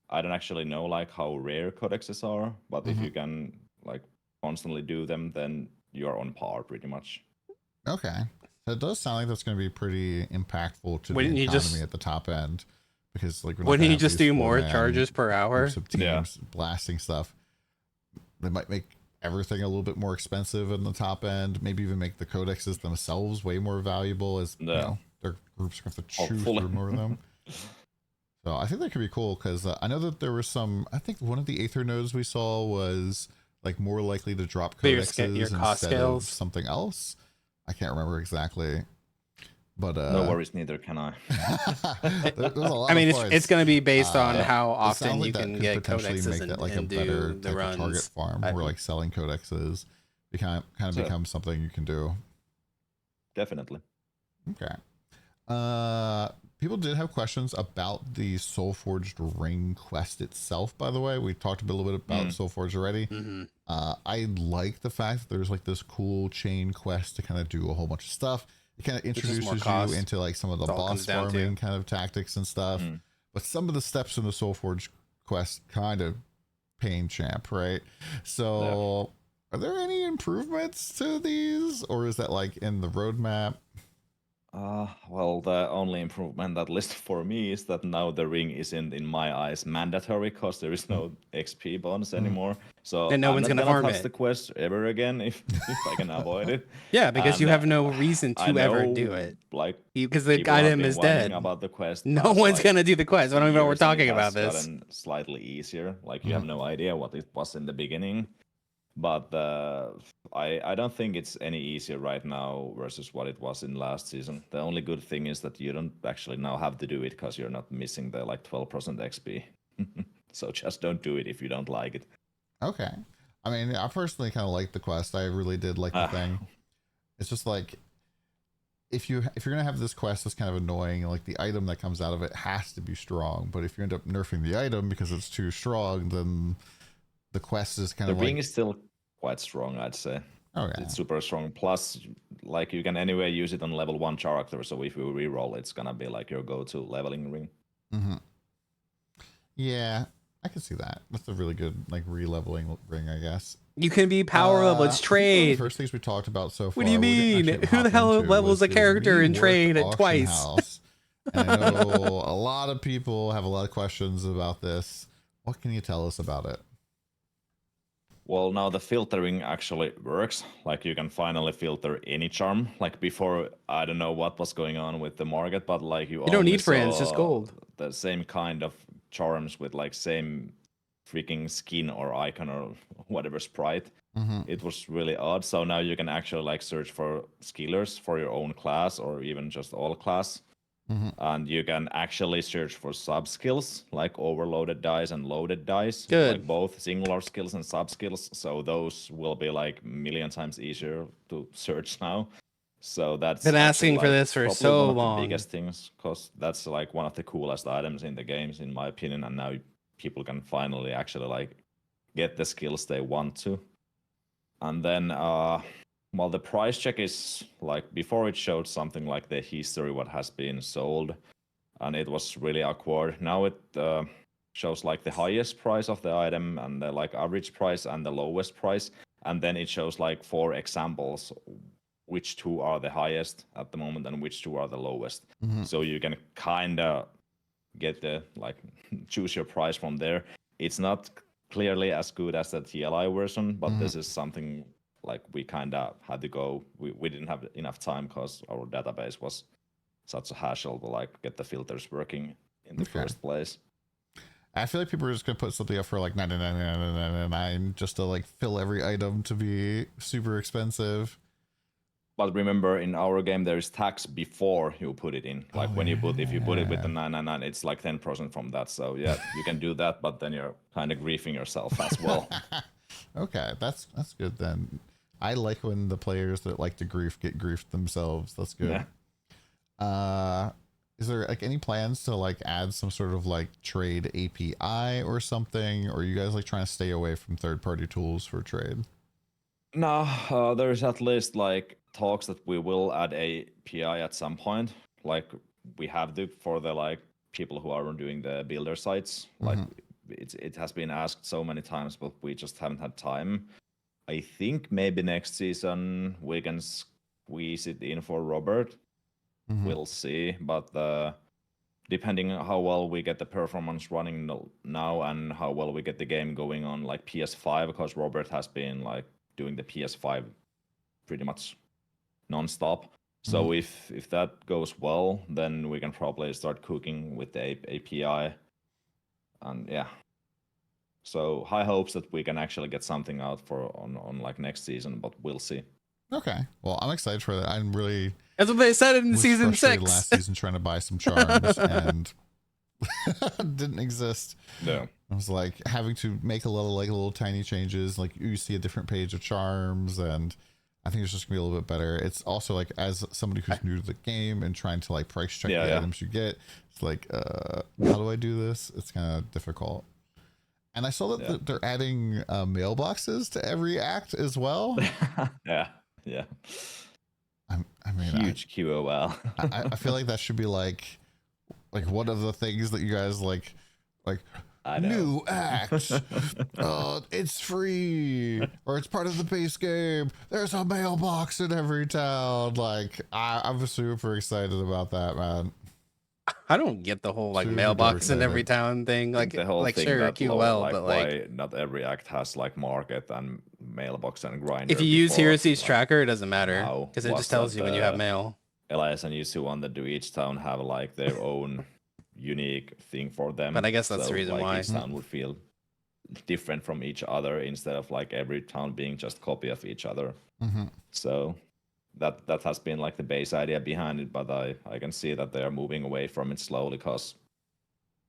I don't actually know like how rare codexes are, but if you can like constantly do them, then you're on par pretty much. Okay. So it does sound like that's going to be pretty impactful to Wouldn't the you economy just- at the top end, because like we're not Wouldn't gonna you have just these do more 4-man charges per hour? groups of teams Yeah. blasting stuff. They might make everything a little bit more expensive in the top end, maybe even make the codexes themselves way more valuable, as you Yeah. know, their groups are going to have to chew Hopefully. through more of them. So I think that could be cool, because I know that there were some, I think one of the Aether nodes we saw was like more likely to drop For your codexes your cost instead of scales? something else. I can't remember exactly, but No worries, neither can I. there's a lot I mean, of it's points. going to be based on Uh, how It sounds often like you that can could get potentially codexes make that like a and better do the type of target runs. farm, where like selling codexes kind of So- becomes something you can do. Definitely. Okay. People did have questions about the Soulforged Ring quest itself, by the way. We talked a little bit about Soulforged already. Mm-hmm. I like the fact that there's like this cool chain quest to kind of do a whole bunch of stuff. it kind of is more introduces you cost. into like some of the That's all it boss comes down to. farming kind of tactics and stuff. Mm. But some of the steps in the Soulforge quest kind of pain champ, right? So are there any improvements to these, or is that like in the roadmap? Well, the only improvement, at least for me, is that now the ring isn't, in my eyes, mandatory because there is no XP bonus anymore. So And no I'm one's not gonna gonna farm touch it. the quest ever again if I can avoid it. Yeah, because you And have no reason I to ever know, do it. like, Because the people have item been is whining dead. about the quest. No past, one's like, gonna do the quest. I don't even know what we're years, and talking it about has this. gotten slightly easier. Like you have no idea what it was in the beginning. But I don't think it's any easier right now versus what it was in last season. The only good thing is that you don't actually now have to do it because you're not missing the like 12% XP. So just don't do it if you don't like it. Okay. I mean, I personally kind of like the quest. I really did like the thing. It's just like if you're gonna have this quest that's kind of annoying, like the item that comes out of it has to be strong. But if you end up nerfing the item because it's too strong, then the quest is kind The of ring like, is still quite strong, I'd say. okay. It's super strong. Plus, like you can anyway use it on level 1 character. So if you reroll, it's gonna be like your go-to leveling ring. Mm-hmm. Yeah, I can see that. That's a really good like re-leveling ring, I guess. You can be power level. It's I think one of the trade. first things we talked about so far. What do you mean? Who the hell levels a character in trade at twice? House, and I know a lot of people have a lot of questions about this. What can you tell us about it? Well, now the filtering actually works. Like you can finally filter any charm. Like before, I don't know what was going on with the market, but like you don't only need friends, just saw gold. The same kind of charms with like same freaking skin or icon or whatever sprite. Mm-hmm. It was really odd. So now you can actually like search for skillers for your own class or even just all class. Mm-hmm. And you can actually search for sub skills like overloaded dice and loaded dice. Good. Like both singular skills and sub skills. So those will be like a million times easier to search now. So that's Been asking actually, for like, this for probably so one of long. the biggest things because that's like one of the coolest items in the games, in my opinion. And now people can finally actually like get the skills they want to. And then well, the price check is like before it showed something like the history what has been sold, and it was really awkward. Now it shows like the highest price of the item and the like average price and the lowest price, and then it shows like 4 examples which 2 are the highest at the moment and which 2 are the lowest. Mm-hmm. So you can kind of get the like choose your price from there. It's not clearly as good as the TLI version, but this is something like we kind of had to go. We didn't have enough time because our database was such a hassle to like get the filters working in the first place. I feel like people are just gonna put something up for like 99 just to like fill every item to be super expensive. But remember, in our game, there is tax before you put it in. Like when you put, if you put it with the 999, it's like 10% from that. So yeah, you can do that, but then you're kind of griefing yourself as well. Okay, that's good then. I like when the players that like to grief get griefed themselves. That's good. Yeah. Is there like any plans to like add some sort of like trade API or something, or are you guys like trying to stay away from third-party tools for trade? No, there's at least like talks that we will add a API at some point. Like we have to for the like people who are doing the builder sites. Like it has been asked so many times, but we just haven't had time. I think maybe next season we can squeeze it in for Robert. We'll see, but depending on how well we get the performance running now and how well we get the game going on like PS5, because Robert has been like doing the PS5 pretty much non-stop. So if that goes well, then we can probably start cooking with the API. And yeah, so high hopes that we can actually get something out for on like next season, but we'll see. Okay, well, I'm excited for that. I'm really. That's what they said in was season frustrated 6. last season trying to buy some charms and didn't exist. No. I was like having to make a little tiny changes. Like you see a different page of charms, and I think it's just gonna be a little bit better. It's also like as somebody who's new to the game and trying to like price check the items you get, it's like how do I do this? It's kind of difficult. And I saw that they're adding mailboxes to every act as well. Yeah. I mean, Huge QOL. I feel like that should be like one of the things that you guys like I know. new acts. It's free or it's part of the base game. There's a mailbox in every town. Like I'm super excited about that, man. I don't get the whole like Super mailbox in excited. every town thing. I think Like the whole thing sure that QOL, like but why like not every act has like market and mailbox and grinder. if you use before, Hero Siege like, tracker, it doesn't matter now because it was just tells that, you when you have mail. Elias and Yusu one that do each town have like their own unique thing for them. But I guess that's the So, reason like, why. each town would feel different from each other instead of like every town being just copy of each other. So that has been like the base idea behind it, but I can see that they are moving away from it slowly because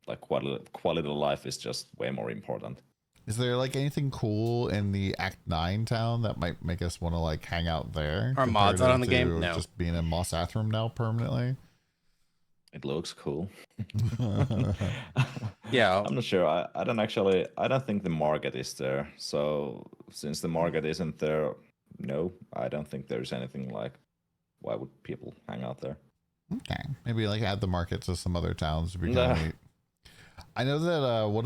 like quality of life is just way more important. Is there like anything cool in the Act 9 town that might make us want to like hang out there? Are mods out on the game? comparative to No. Just being in Moss Athrum now permanently. It looks cool. Yeah. I'm not sure. I don't think the market is there. So since the market isn't there, no, I don't think there's anything like why would people hang out there? Okay, maybe like add the market to some other towns would be kind Nah. of neat. I know that one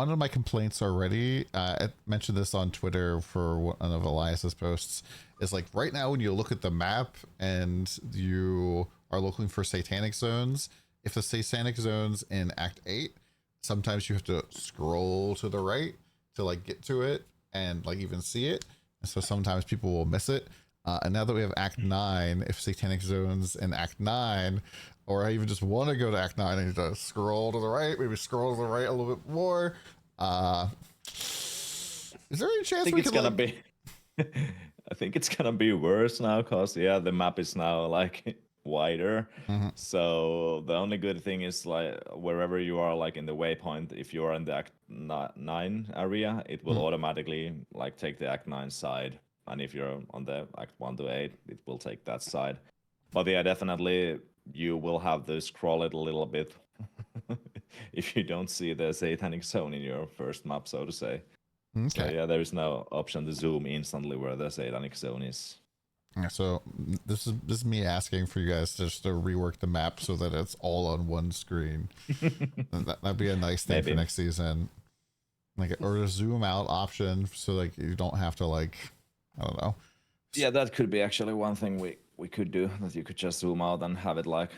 of my complaints already. I mentioned this on Twitter for one of Elias's posts. Is like right now when you look at the map and you are looking for satanic zones. If the satanic zones in Act 8, sometimes you have to scroll to the right to like get to it and like even see it. And so sometimes people will miss it. And now that we have Act 9, if satanic zones in Act 9, or I even just want to go to Act 9 and just scroll to the right, maybe scroll to the right a little bit more. Is there any chance I think we it's could gonna like, be I think it's gonna be worse now because yeah, the map is now like wider. So the only good thing is like wherever you are like in the waypoint, if you are in the Act 9 area, it will automatically like take the Act 9 side. And if you're on the Act 1 to 8, it will take that side. But yeah, definitely you will have to scroll it a little bit if you don't see the satanic zone in your first map, so to say. So okay. yeah, there is no option to zoom instantly where the satanic zone is. Yeah, so this is me asking for you guys just to rework the map so that it's all on one screen. That'd be a nice thing for Maybe. next season. Like, or a zoom out option so like you don't have to like, I don't know. Yeah, that could be actually one thing we could do, that you could just zoom out and have it like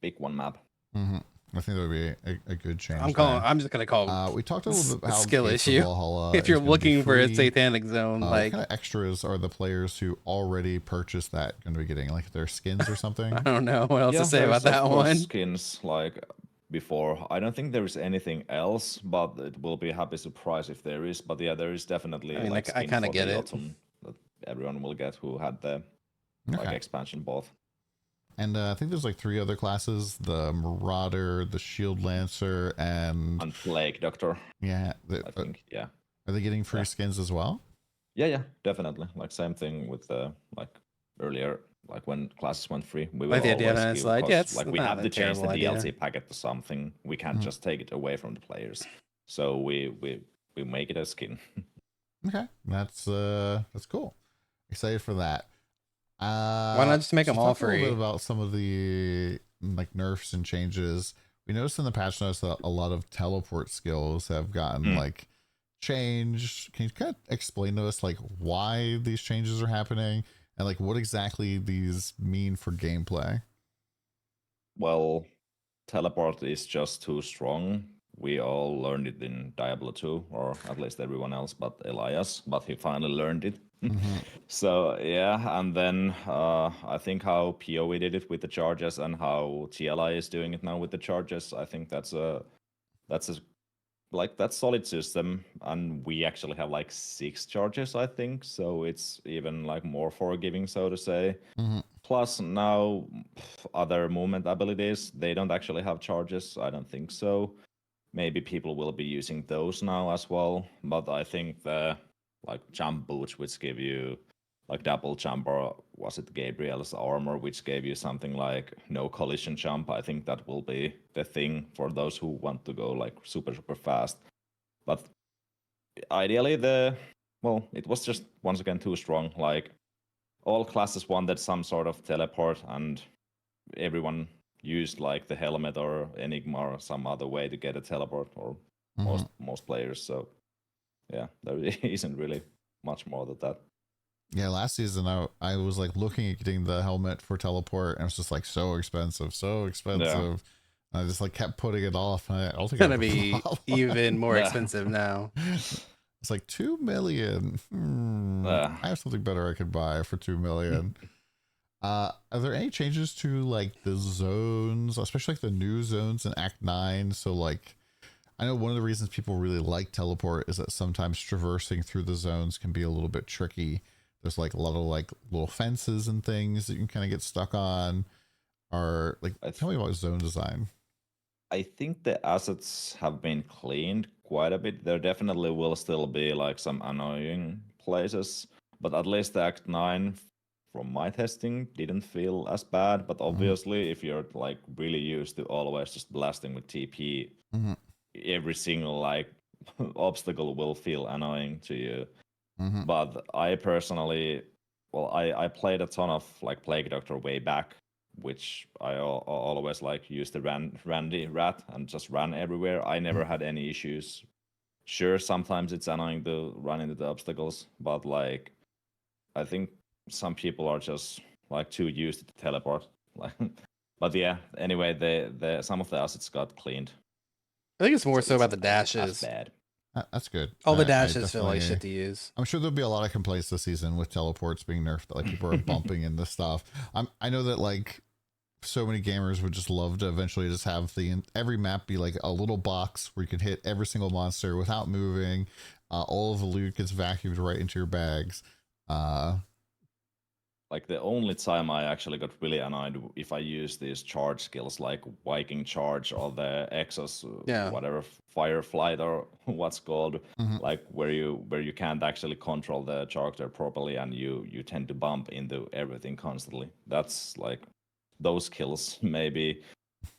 big one map. I think that would be a good change. I'm just gonna call we talked a little bit about skill Gates of issue. Valhalla If you're is gonna be looking for a free. satanic zone, What like kind of extras are the players who already purchased that going to be getting? Like their skins or something? I don't know what else to say about there's, that of course, one. skins like before. I don't think there is anything else, but it will be a happy surprise if there is. But yeah, there is definitely I mean, like I skin kinda for get the it. autumn that everyone will get who had the like Okay. expansion both. And I think there's like 3 other classes: the Marauder, the Shield Lancer, and Plague Doctor, yeah, I think. Yeah. are they getting free Yeah. skins as well? Yeah, definitely. Like same thing with the like earlier, like when classes went free, we will Like the idea always on that give, slide, 'cause, yeah, it's like we not have a to change the terrible idea. DLC packet to something. We can't just take it away from the players. So we make it a skin. Okay, that's cool. Excited for that. Why not just make them all talk a little free? bit about some of the like nerfs and changes. We noticed in the patch notes that a lot of teleport skills have gotten like changed. Can you kind of explain to us like why these changes are happening and like what exactly these mean for gameplay? Well, teleport is just too strong. We all learned it in Diablo 2, or at least everyone else but Elias, but he finally learned it. So yeah, and then I think how PoE did it with the charges and how TLI is doing it now with the charges, I think that's a that's solid system, and we actually have like 6 charges, I think, so it's even like more forgiving, so to say. Plus now other movement abilities, they don't actually have charges, I don't think so. Maybe people will be using those now as well, but I think the like jump boots, which give you like double jump, or was it Gabriel's armor, which gave you something like no collision jump, I think that will be the thing for those who want to go like super fast. But ideally it was just once again too strong. Like all classes wanted some sort of teleport, and everyone used like the helmet or Enigma or some other way to get a teleport, or most players. So yeah, there isn't really much more than that. Yeah, last season I was like looking at getting the helmet for teleport, and it was just like so expensive, so expensive. Yeah. I just like kept putting it off. I don't It's think I gonna put it be off. even more Yeah. expensive now. It's like 2 million. I have something better I could buy for 2 million. Are there any changes to like the zones, especially like the new zones in Act 9? So like, I know one of the reasons people really like teleport is that sometimes traversing through the zones can be a little bit tricky. There's like a lot of like little fences and things that you can kind of get stuck on. Or like, tell me about zone design. I think the assets have been cleaned quite a bit. There definitely will still be like some annoying places, but at least the Act 9 from my testing didn't feel as bad. But obviously, if you're like really used to always just blasting with TP, every single like obstacle will feel annoying to you. But I personally, well, I played a ton of like Plague Doctor way back, which I always like used the Randy rat and just ran everywhere. I never had any issues. Sure, sometimes it's annoying to run into the obstacles, but like I think some people are just like too used to teleport. Like, but yeah. Anyway, the some of the assets got cleaned. I think it's more so about the As dashes. bad. That's good. All the I dashes feel like definitely- shit to use. I'm sure there'll be a lot of complaints this season with teleports being nerfed, that like people are bumping into stuff. I know that like so many gamers would just love to eventually just have every map be like a little box where you can hit every single monster without moving. All of the loot gets vacuumed right into your bags. Like the only time I actually got really annoyed if I use these charge skills like Viking Charge or the Exos, whatever, Fireflight or what's called, like where you can't actually control the character properly and you tend to bump into everything constantly. That's like those skills maybe.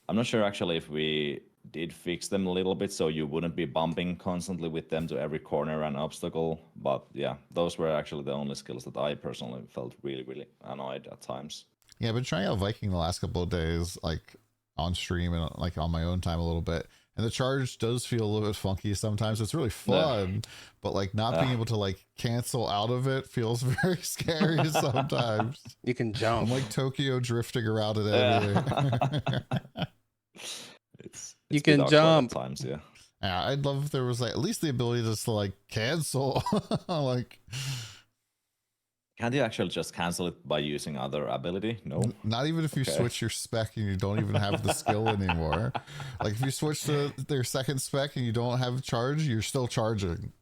I'm not sure actually if we did fix them a little bit so you wouldn't be bumping constantly with them to every corner and obstacle. But yeah, those were actually the only skills that I personally felt really, really annoyed at times. Yeah, I've been trying out Viking the last couple of days, like on stream and like on my own time a little bit. And the charge does feel a little bit funky sometimes. It's really fun, but like not being able to like cancel out of it feels very scary sometimes. You can jump. I'm like Tokyo drifting around it everything. It's you can jump. at times, yeah. Yeah, I'd love if there was like at least the ability just to like cancel. Like, can't you actually just cancel it by using other ability? No. Not even if you switch your spec and you don't even have the skill anymore. Like if you switch to their second spec and you don't have charge, you're still charging.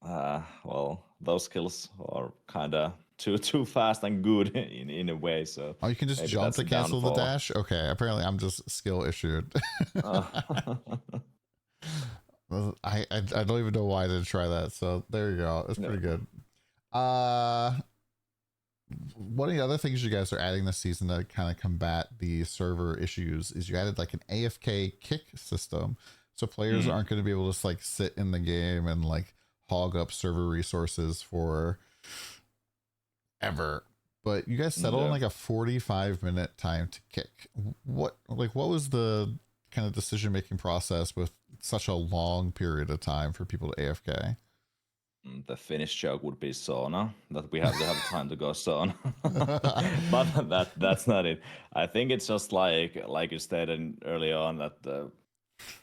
Well, those skills are kind of too fast and good in a way. So you can just jump to cancel the dash. Okay, apparently I'm just skill issued. I don't even know why I didn't try that. So there you go. It's pretty good. One of the other things you guys are adding this season to kind of combat the server issues is you added like an AFK kick system, so players aren't going to be able to just like sit in the game and like hog up server resources for ever. But you guys settled on like a 45-minute time to kick. What was the kind of decision making process with such a long period of time for people to AFK? The Finnish joke would be sauna, that we have to have time to go sauna. But that's not it. I think it's just like you stated early on that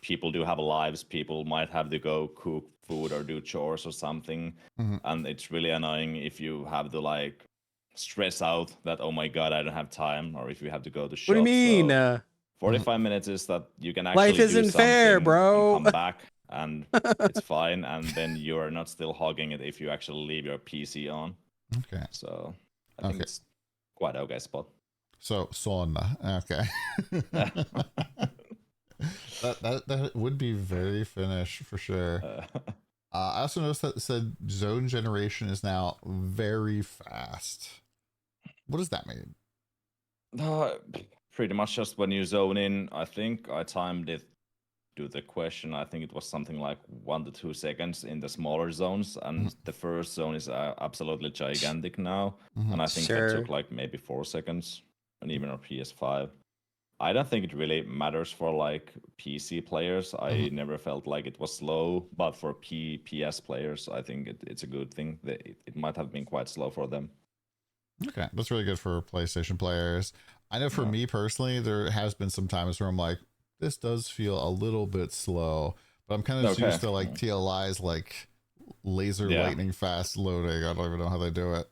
people do have lives. People might have to go cook food or do chores or something, and it's really annoying if you have to like stress out that, oh my god, I don't have time, or if you have to go to shop. What do you mean? So 45 minutes is that you can actually life isn't do fair, bro. and come back and it's fine, and then you're not still hogging it if you actually leave your PC on. Okay. So I think it's quite okay spot. So sauna. Okay. that would be very Finnish for sure. I also noticed that it said zone generation is now very fast. What does that mean? Pretty much just when you zone in. I think I timed it do the question. I think it was something like 1 to 2 seconds in the smaller zones, and the first zone is absolutely gigantic now. And I think that Sure. took like maybe 4 seconds, and even on PS5. I don't think it really matters for like PC players. I never felt like it was slow, but for PS players, I think it's a good thing. That it might have been quite slow for them. Okay, that's really good for PlayStation players. I know for Yeah. me personally, there has been some times where I'm like, this does feel a little bit slow, but I'm kind of Okay. used to like TLI's like laser Yeah. lightning fast loading. I don't even know how they do it.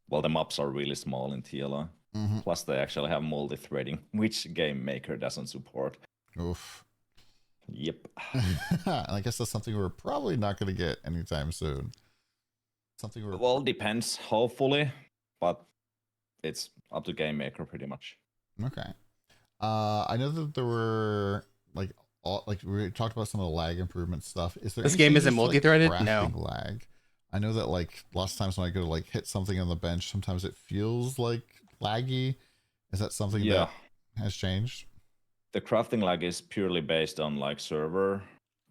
Well, the maps are really small in TLI. Plus, they actually have multi-threading, which game maker doesn't support. Oof. Yep. And I guess that's something we're probably not going to get anytime soon. Something we're Well, depends, hopefully, but it's up to game maker pretty much. okay. I know that there were like we talked about some of the lag improvement stuff. Is there This any game changes isn't to, like, multi-threaded? No. crafting lag? I know that like lots of times when I go to like hit something on the bench, sometimes it feels like laggy. Is that something Yeah. that has changed? The crafting lag is purely based on like server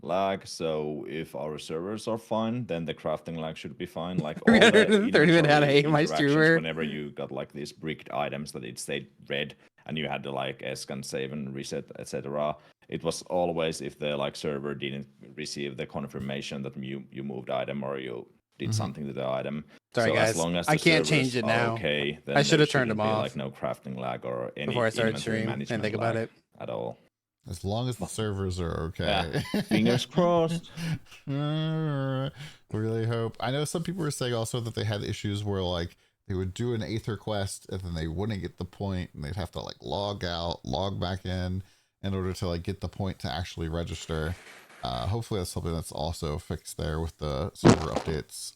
lag. So if our servers are fine, then the crafting lag should be fine. Like all the 330 minute how to inventory hate my interactions, streamer. whenever you got like these bricked items that it stayed red and you had to like scan, save, and reset, etc. It was always if the like server didn't receive the confirmation that you moved item or you did something to the item. Sorry, so guys. as long as I the can't servers change it are now. okay, then I should there have turned shouldn't them be off like no crafting lag or any before I started inventory stream management and think about lag it. at all. As long as the servers are okay. Yeah. Fingers crossed. Really hope. I know some people were saying also that they had issues where like they would do an Aether quest and then they wouldn't get the point and they'd have to like log out, log back in order to like get the point to actually register. Hopefully that's something that's also fixed there with the server updates.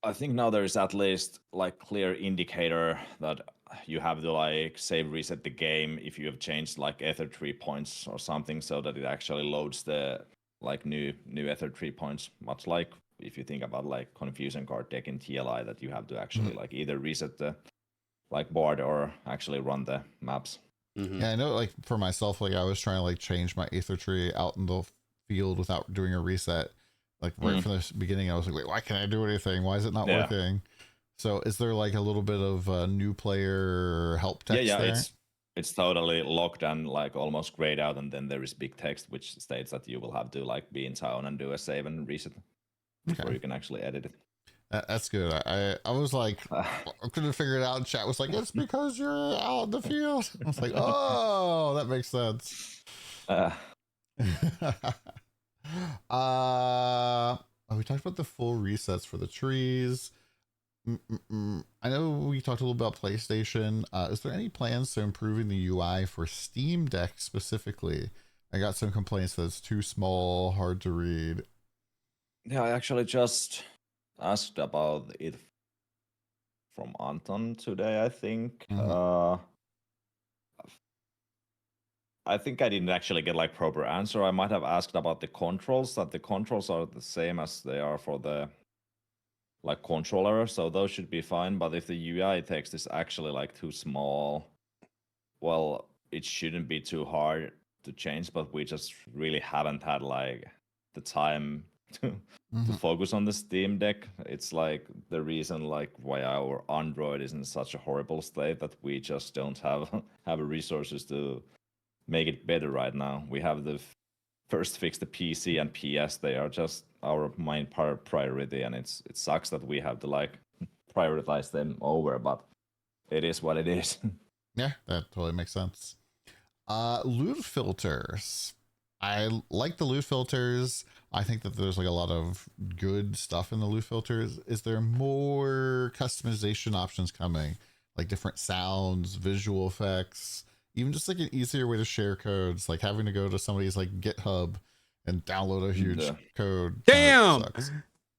I think now there is at least like clear indicator that you have to like save reset the game if you have changed like Ether 3 points or something, so that it actually loads the like new Ether 3 points. Much like if you think about like Confusion Card deck in TLI, that you have to actually like either reset the like board or actually run the maps. Yeah, I know like for myself, like I was trying to like change my Aether tree out in the field without doing a reset. Like right from the beginning, I was like, wait, why can't I do anything? Why is it not working? So is there like a little bit of new player help text there? It's totally locked and like almost grayed out, and then there is big text which states that you will have to like be in town and do a save and reset before you can actually edit it. That's good. I was like, I couldn't figure it out. And chat was like, it's because you're out in the field. I was like, oh, that makes sense. We talked about the full resets for the trees. I know we talked a little about PlayStation. Is there any plans to improving the UI for Steam Deck specifically? I got some complaints that it's too small, hard to read. Yeah, I actually just asked about it from Anton today, I think. I think I didn't actually get like proper answer. I might have asked about the controls, that the controls are the same as they are for the like controller, so those should be fine. But if the UI text is actually like too small, well, it shouldn't be too hard to change, but we just really haven't had like the time to focus on the Steam Deck. It's like the reason like why our Android is in such a horrible state, that we just don't have resources to make it better right now. We have the first fix the PC and PS. They are just our main priority, and it sucks that we have to like prioritize them over, but it is what it is. Yeah, that totally makes sense. Loot filters. I like the loot filters. I think that there's like a lot of good stuff in the loot filters. Is there more customization options coming? Like different sounds, visual effects, even just like an easier way to share codes, like having to go to somebody's like GitHub and download a huge code. Damn!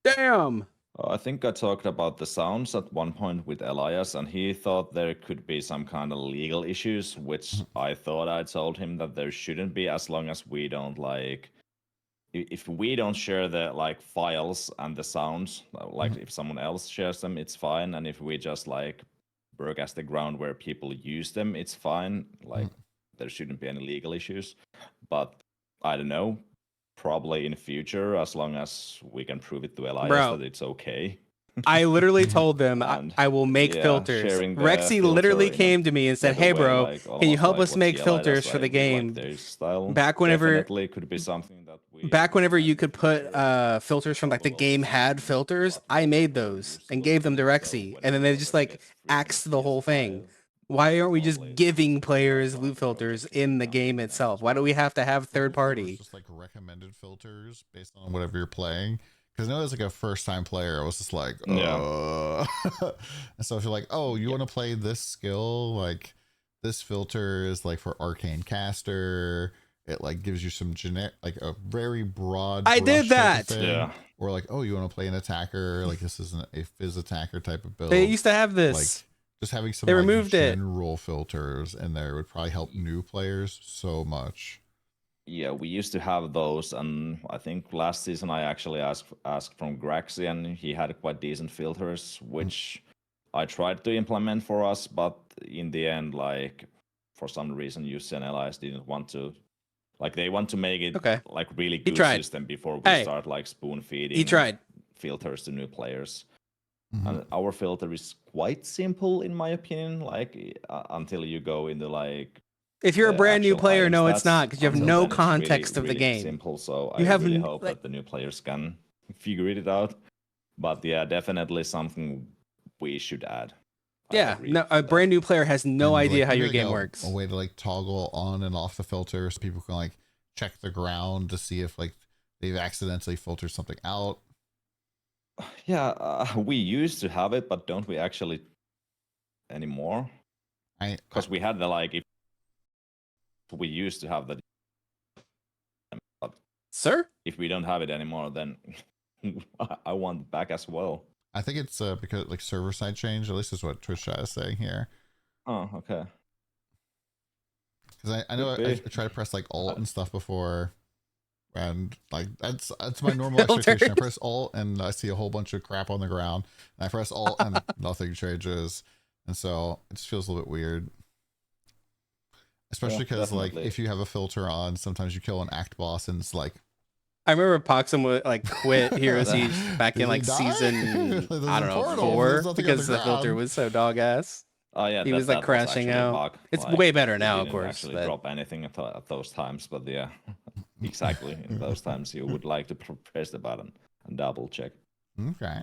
Damn! I think I talked about the sounds at one point with Elias, and he thought there could be some kind of legal issues, which I thought I told him that there shouldn't be, as long as we don't like, if we don't share the like files and the sounds, like if someone else shares them, it's fine. And if we just like work as the ground where people use them, it's fine. Like there shouldn't be any legal issues. But I don't know. Probably in the future, as long as we can prove it to Elias Bro. that it's okay. I literally told them And I will make yeah, filters. sharing the Rexy filter literally in a came to me and said, better "Hey, way, bro, like, can you almost help like us what make CLI filters does, for the like, we like game?" their style. Back whenever Definitely could be something that we Back whenever you could put future filters from like the probably will game see, had filters, but I also made we'll those use and those gave them to tools, so Rexy, when and then they Elias just like gets free from axed the whole thing. PS5, Why aren't we just probably giving players start loot filters projects in the down game the next itself? Why do one. we have to have third It's party? just like recommended filters based on whatever you're playing. Because I know as like a first time player, I was just like, Yeah. and so if you're like, oh, you want to play this skill, like this filter is like for arcane caster. It like gives you some generic, like a very broad. I did brush type of that! thing. Yeah. Or like, oh, you want to play an attacker? Like this isn't a fizz attacker type of build. They used to have this. Like just having some They like removed it. general filters in there would probably help new players so much. Yeah, we used to have those, and I think last season I actually asked from Graxy, and he had quite decent filters, which I tried to implement for us, but in the end, like for some reason, Jussi and Elias didn't want to. Like they want to make it Okay. like really good tried. system before we Hey. start like spoon feeding. He tried. Filters to new players. Mhm. And our filter is quite simple in my opinion. Like until you go into like If you're a the brand new actual player, item no, it's stats, not, because you have until no then it's context of the really game. Simple, so You I have really n- hope like- that the new players can figure it out. But yeah, definitely something we should add. I Yeah, agree no, with a that. brand new player has no And, idea like, how your maybe, game like, works. A way to like toggle on and off the filter so people can like check the ground to see if like they've accidentally filtered something out. Yeah, we used to have it, but don't we actually anymore? Because we had the like if we used to have that. But Sir? if we don't have it anymore, then I want it back as well. I think it's because like server side change. At least is what Twitch chat is saying here. Oh, okay. Because I know Could I be. try to press like alt and stuff before, and like that's my normal expectation. I press alt and I see a whole bunch of crap on the ground, and I press alt and nothing changes, and so it just feels a little bit weird. Especially because like definitely. if you have a filter on, sometimes you kill an act boss and it's like, I remember Poxum would like quit Hero Siege back Did in he like die? season There's I a don't know portal, there's 4 nothing on because the the filter ground. was so dog ass. Oh yeah, He was, like, that crashing actually a out. bug. It's Like, way better it now, of didn't course. Actually But drop anything at those times, but yeah, exactly. In those times, you would like to press the button and double check. Okay.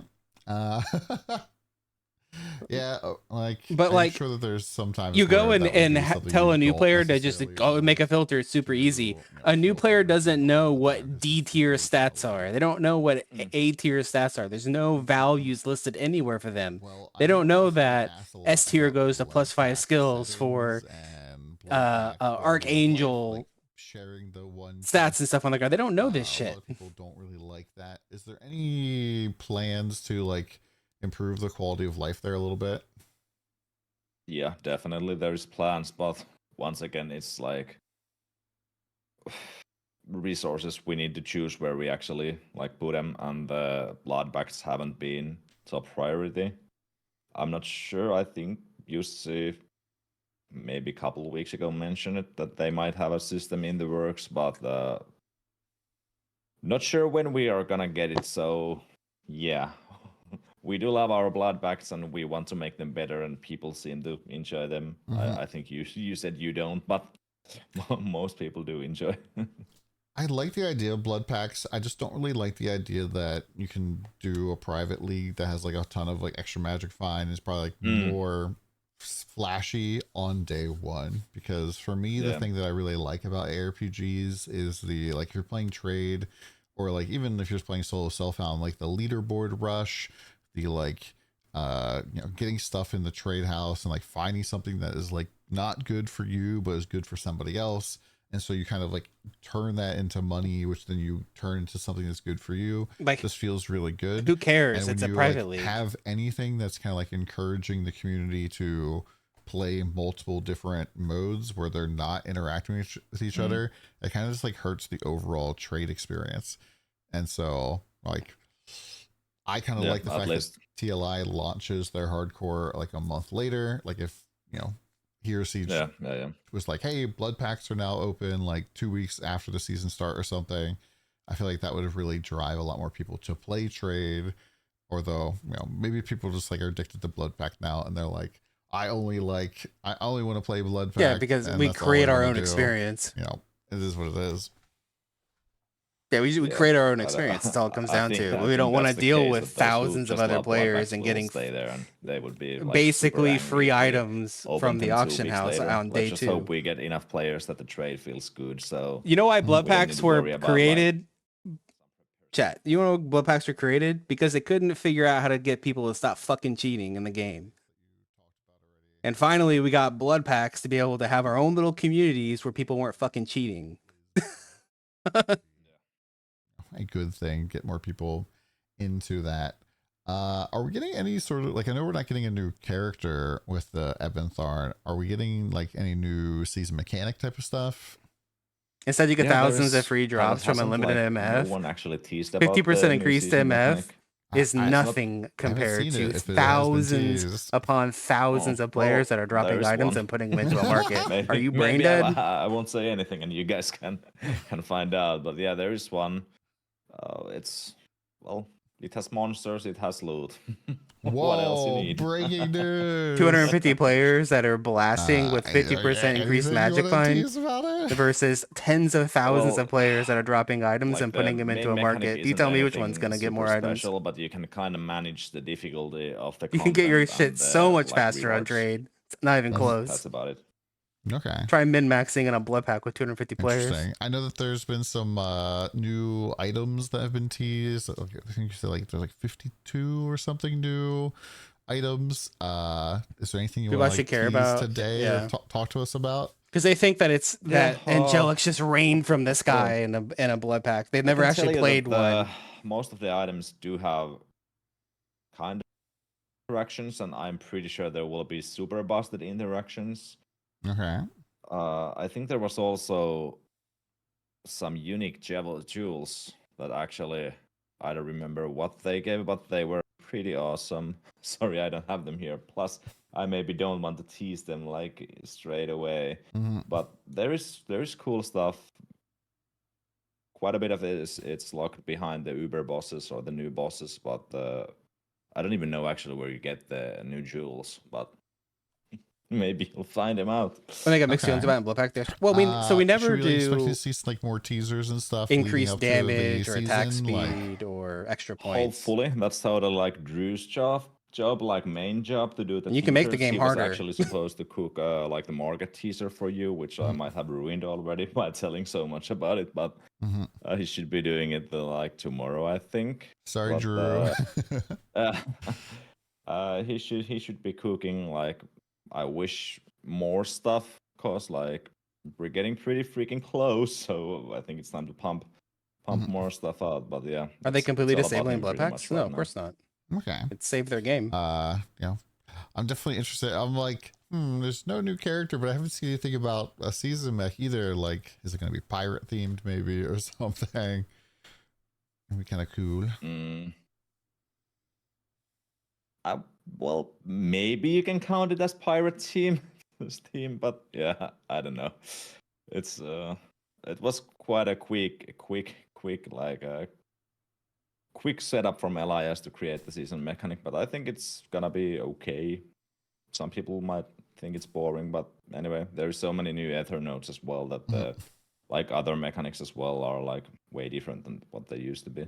Yeah, like, But, I'm like, sure that there's sometimes you go where in that would and be something tell you a new don't player to just necessarily go make a filter. It's super to, easy. you know, A new player filter doesn't know what privacy D tier situations stats or are. They don't know what Mm. A tier stats are. There's no values listed anywhere for them. Well, They I don't know this was that asked a lot S tier about goes to blood +5 pack skills for settings and blood pack builds, Archangel like sharing the one stats and stuff on the ground. They don't know this A shit. lot of people don't really like that. Is there any plans to like improve the quality of life there a little bit? Yeah, definitely there's plans, but once again, it's like resources we need to choose where we actually like put them, and the blood backs haven't been top priority. I'm not sure. I think you see maybe a couple of weeks ago mentioned it that they might have a system in the works, but not sure when we are gonna get it. So yeah, we do love our blood backs and we want to make them better, and people seem to enjoy them. Mhm. I think you said you don't, but most people do enjoy. I like the idea of blood packs. I just don't really like the idea that you can do a private league that has like a ton of like extra magic find. It's probably like Mm. more flashy on day one, because for me the Yeah. thing that I really like about ARPGs is the like if you're playing trade or like even if you're just playing solo self-found, like the leaderboard rush, the like you know, getting stuff in the trade house and like finding something that is like not good for you but is good for somebody else, and so you kind of like turn that into money, which then you turn into something that's good for you. Like, This feels really good. who cares? And It's when a you private like league. have anything that's kind of like encouraging the community to play multiple different modes where they're not interacting with each Mhm. other, it kind of just like hurts the overall trade experience. And so like I kind of Yeah, like the at fact least- that TLI launches their hardcore like a month later. Like if you know Hero Siege Yeah. was like, hey, blood packs are now open like 2 weeks after the season start or something. I feel like that would really drive a lot more people to play trade. Or though, maybe people just like are addicted to blood pack now and they're like, I only want to play blood pack. Yeah, because and we that's all create I our wanna own do. experience. It is what it is. Yeah, we Yeah, create our own but, experience. That's all it comes I down think- to. I We think don't want to that's the deal case, with that those who thousands of just other love blood players packs and will getting stay there, and they would be like, super basically angry free if we items open from the them 2 auction weeks house later. on day Let's just 2. hope we get enough players that the trade feels good. So You know why blood we don't need packs to were worry about, like, created? Chat. You know why blood packs were created? Because they couldn't figure out how to get people to stop fucking cheating in the game. And finally, we got blood packs to be able to have our own little communities where people weren't fucking cheating. A good thing, get more people into that. Are we getting any sort of, like, I know we're not getting a new character with the Ebentharn. Are we getting like any new season mechanic type of stuff? Instead, you get Yeah, thousands there's- of free drops from hasn't, unlimited like, MF. No one actually teased about 50% the new increase to season MF mechanic. is I- nothing compared seen to it, if it has been thousands teased. upon thousands Oh, of players well, that are dropping there's items one. and putting them into a market. Maybe- Are you brain maybe dead? I won't say anything, and you guys can find out. But yeah, there is one. It has monsters, it has loot. What else you Whoa, need? breaking news. 250 players that are blasting with Is 50% there increased anything you magic wanna find tease about it? versus tens of thousands Well, of players that are dropping items Like, and the putting them into a main mechanic market. You isn't tell me which one's anything going to get more super items. special, but you can kind of manage the difficulty of the You can get your content shit and, so much like, faster on rewards. trade. It's not even That's close. That's about it. Okay. Try min-maxing in a blood pack with 250 players. Interesting. I know that there's been some new items that have been teased. I think you said like there's like 52 or something new items. Is there anything you People want to actually care tease about? today Yeah. or talk to us about? Because they think that it's that Yeah, Angelic's just rained from the sky in a blood pack. They've never I can tell actually you played that, one. Most of the items do have kind of interactions, and I'm pretty sure there will be super busted interactions. Okay. I think there was also some unique jewels that actually, I don't remember what they gave, but they were pretty awesome. Sorry, I don't have them here. Plus, I maybe don't want to tease them like straight away. Mhm. But there is cool stuff. Quite a bit of it it's locked behind the Uber bosses or the new bosses, but I don't even know actually where you get the new jewels, but maybe you'll find them out. When they got mixed feelings Okay. about in blood pack there. Well, so we never should we expect do to see like more teasers and stuff leading increased up to the damage or attack season? speed or extra points. Hopefully, that's how the like Drew's job, like main job to do the. And you can make the teasers. game He was harder. actually supposed to cook like the market teaser for you, which I might have ruined already by telling so much about it. But Mhm. he should be doing it like tomorrow, I think. Sorry, But, Drew. He should be cooking like, I wish, more stuff, cause like we're getting pretty freaking close. So I think it's time to pump Mhm. more stuff out. But yeah, Are they it's completely all about disabling him blood pretty packs? much No, right of now. course not. Okay. It saved their game. I'm definitely interested. I'm like, there's no new character, but I haven't seen anything about a season mech either. Like, is it going to be pirate themed maybe or something? That'd be kind of cool. Well, maybe you can count it as pirate team, this team, but yeah, I don't know. It's it was quite a quick like quick setup from Elias to create the season mechanic, but I think it's gonna be okay. Some people might think it's boring, but anyway, there's so many new Ether nodes as well that like other mechanics as well are like way different than what they used to be.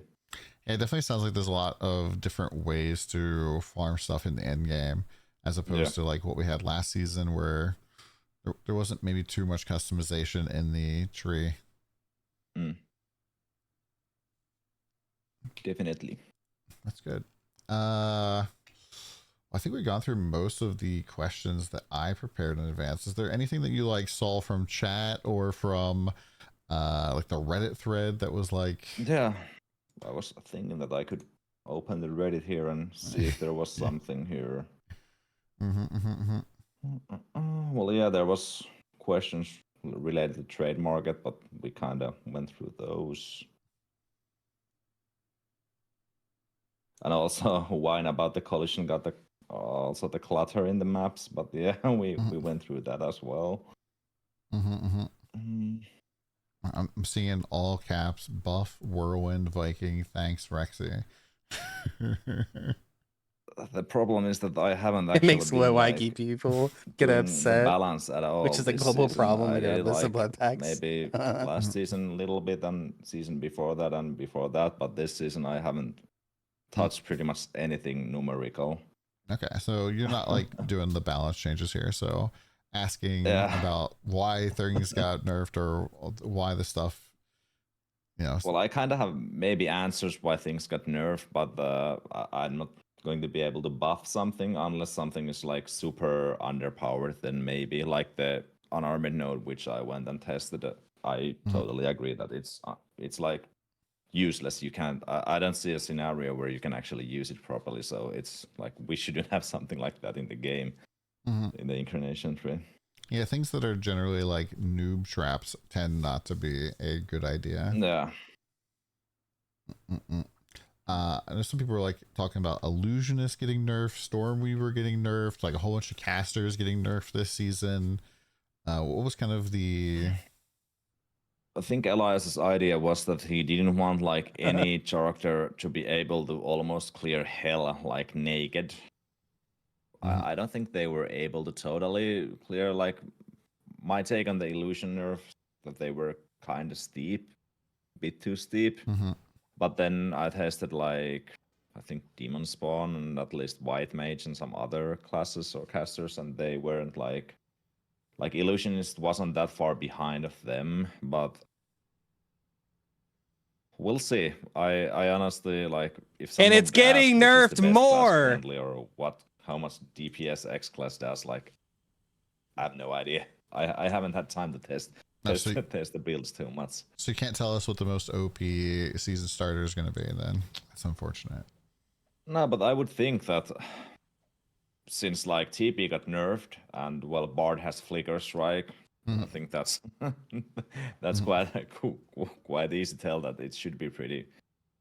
Yeah, it definitely sounds like there's a lot of different ways to farm stuff in the end game, as opposed to like what we had last season, where there wasn't maybe too much customization in the tree. Definitely. That's good. I think we've gone through most of the questions that I prepared in advance. Is there anything that you like saw from chat or from like the Reddit thread that was like, Yeah, I was thinking that I could open the Reddit here and see if there was something here. Well, yeah, there was questions related to trade market, but we kind of went through those. And also whine about the collision got the Also the clutter in the maps, but yeah, we went through that as well. Mm. I'm seeing all caps, buff, whirlwind, Viking, thanks, Rexy. The problem is that I haven't It actually makes been low like IQ people get doing the upset, balance at all, which is a this global season. problem I did regardless of like blood packs. maybe last season a little bit, and season before that, and before that, but this season I haven't touched pretty much anything numerical. Okay, so you're not like doing the balance changes here. So asking Yeah. about why things got nerfed or why the stuff, you know. Well, I kind of have maybe answers why things got nerfed, but I'm not going to be able to buff something unless something is like super underpowered. Then maybe like the unarmored node, which I went and tested. I totally agree that it's like useless. You can't. I don't see a scenario where you can actually use it properly. So it's like we shouldn't have something like that in the game, in the incarnation tree. Yeah, things that are generally like noob traps tend not to be a good idea. Yeah. I know some people were like talking about Illusionist getting nerfed, Stormweaver getting nerfed, like a whole bunch of casters getting nerfed this season. What was kind of the... I think Elias's idea was that he didn't want like any character to be able to almost clear hell like naked. I don't think they were able to totally clear. Like my take on the illusion nerf, that they were kind of steep, a bit too steep. But then I tested like I think Demon Spawn and at least White Mage and some other classes or casters, and they weren't like Illusionist wasn't that far behind of them, but we'll see. I honestly like if And it's getting nerfed more. or what how much DPS X class does, like I have no idea. I haven't had time to test the builds too much. So you can't tell us what the most OP season starter is going to be then. That's unfortunate. No, but I would think that since like TP got nerfed and well Bard has Flicker Strike, I think that's quite easy to tell that it should be pretty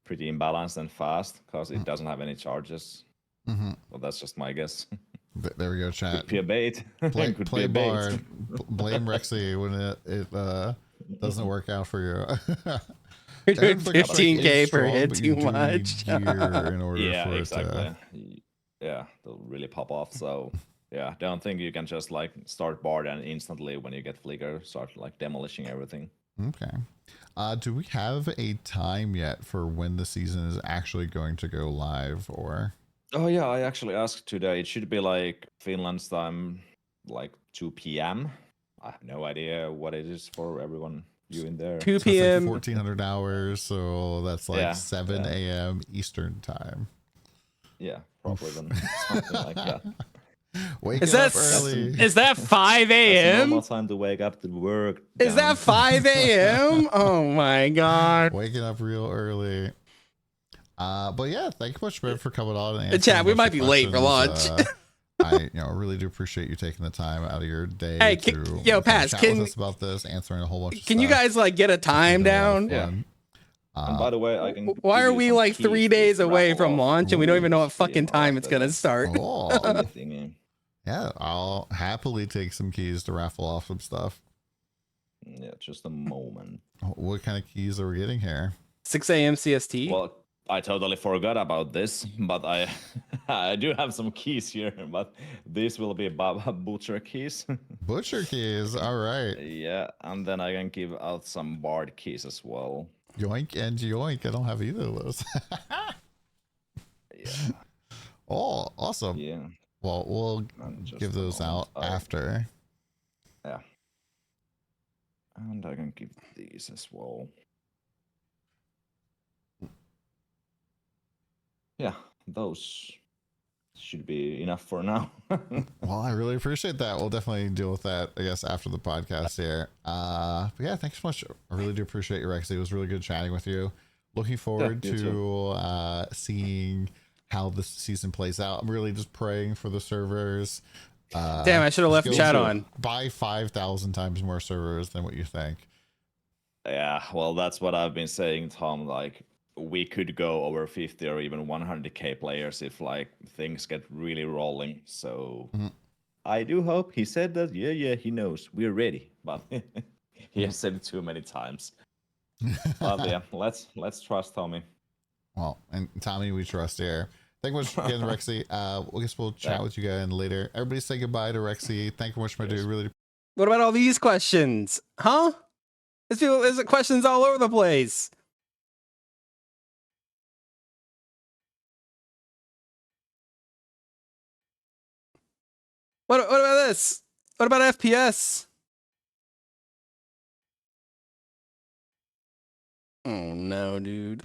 imbalanced and fast because it doesn't have any charges. Well, that's just my guess. There we go, chat. Could be a bait. Play Bard. Blame Rexy when it doesn't work out for you. You're doing 15k per hit too much. In order Yeah, for exactly. Yeah, they'll really pop off. So yeah, don't think you can just like start Bard and instantly when you get Flicker start like demolishing everything. Okay. Do we have a time yet for when the season is actually going to go live or? Oh yeah, I actually asked today. It should be like Finland's time, like 2 p.m. I have no idea what it is for everyone you in there. 2 So p.m. Like 1400 hours, so that's like 7 a.m. Eastern time. Yeah, probably then something like that. Waking up early. Is that 5 That's a.m.? normal time to wake up to work. Is that 5 a.m.? Oh my god. Waking up real early. But yeah, thank you much, Brett, for coming on. And Chat, we might be late for lunch. I really do appreciate you taking the time out of your day. Hey, to yo, Paz, chat can with us about this, answering a whole bunch of can you stuff. guys like get a time down? Yeah. And by the way, I can. Why give are you we some like keys 3 to days away raffle from off. launch and we don't even know what See fucking how time it's gonna the start? Oh, thingy. yeah, I'll happily take some keys to raffle off some stuff. Yeah, just a moment. What kind of keys are we getting here? 6 a.m. CST. Well, I totally forgot about this, but I I do have some keys here, but these will be butcher keys. Butcher keys, all right. Yeah, and then I can give out some bard keys as well. Yoink and yoink. I don't have either of those. Yeah. Oh, awesome. Yeah. Well, we'll Just give a those out moment. after. Yeah. And I can give these as well. Yeah, those should be enough for now. Well, I really appreciate that. We'll definitely deal with that, I guess, after the podcast here. But yeah, thanks so much. I really do appreciate you, Rexy. It was really good chatting with you. Looking forward you to seeing how this season plays out. I'm really just praying for the servers. Damn, I should have left go chat to on. Buy 5,000 times more servers than what you think. Yeah, well, that's what I've been saying, Tom. Like, we could go over 50 or even 100k players if like things get really rolling. So Mhm. I do hope he said that. Yeah, he knows we're ready, but he has said it too many times. But yeah, let's trust Tommy. Well, and Tommy, we trust here. Thank you much again, Rexy. I guess we'll chat Yeah. with you again later. Everybody say goodbye to Rexy. Thank you much, my Yes. dude. Really. What about all these questions? Huh? There's questions all over the place. What about this? What about FPS? Oh no, dude.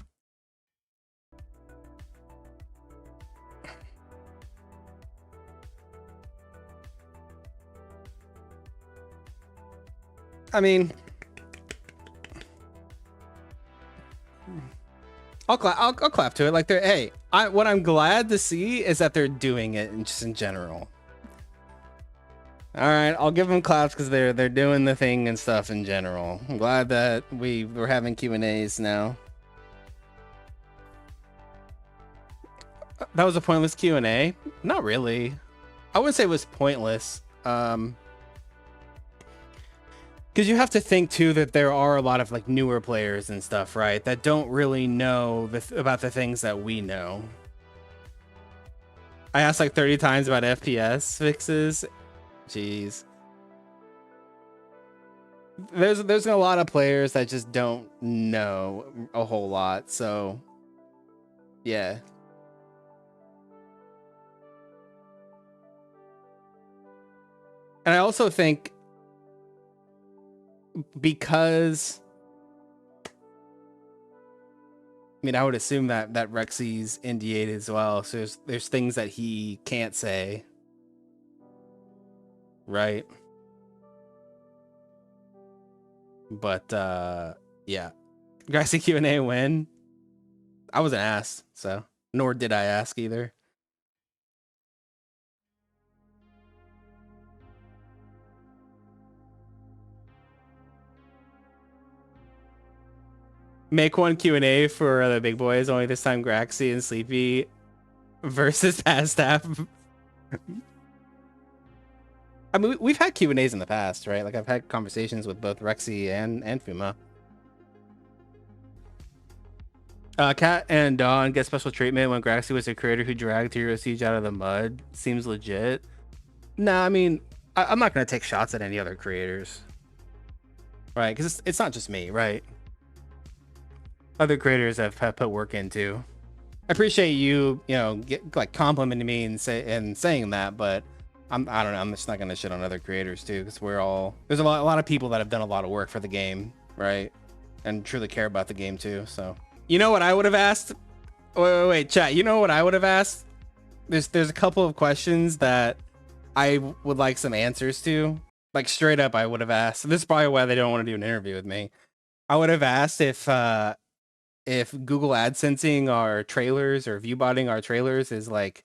I mean, I'll clap to it. Like hey, what I'm glad to see is that they're doing it just in general. All right, I'll give them claps because they're doing the thing and stuff in general. I'm glad that we're having Q&As now. That was a pointless Q&A? Not really. I wouldn't say it was pointless. Because you have to think too that there are a lot of like newer players and stuff, right? That don't really know about the things that we know. I asked like 30 times about FPS fixes. Jeez. There's a lot of players that just don't know a whole lot, so yeah. And I also think because I would assume that Rexy's NDA'd as well, so there's things that he can't say, right? But yeah. Grassy Q&A win. I wasn't asked, so nor did I ask either. Make one Q&A for the big boys, only this time Graxy and Sleepy versus Pastaff. I mean, we've had Q&As in the past, right? Like I've had conversations with both Rexy and Fuma. Kat and Dawn get special treatment when Graxy was a creator who dragged Hero Siege out of the mud. Seems legit. Nah, I mean, I'm not gonna take shots at any other creators, right? Because it's not just me, right? Other creators have put work into. I appreciate you complimenting me and saying that, but I don't know. I'm just not gonna shit on other creators too, because there's a lot of people that have done a lot of work for the game, right? And truly care about the game too. So you know what I would have asked? Wait, chat. You know what I would have asked? There's a couple of questions that I would like some answers to. Like straight up, I would have asked. This is probably why they don't want to do an interview with me. I would have asked if Google AdSensing our trailers or viewbotting our trailers is like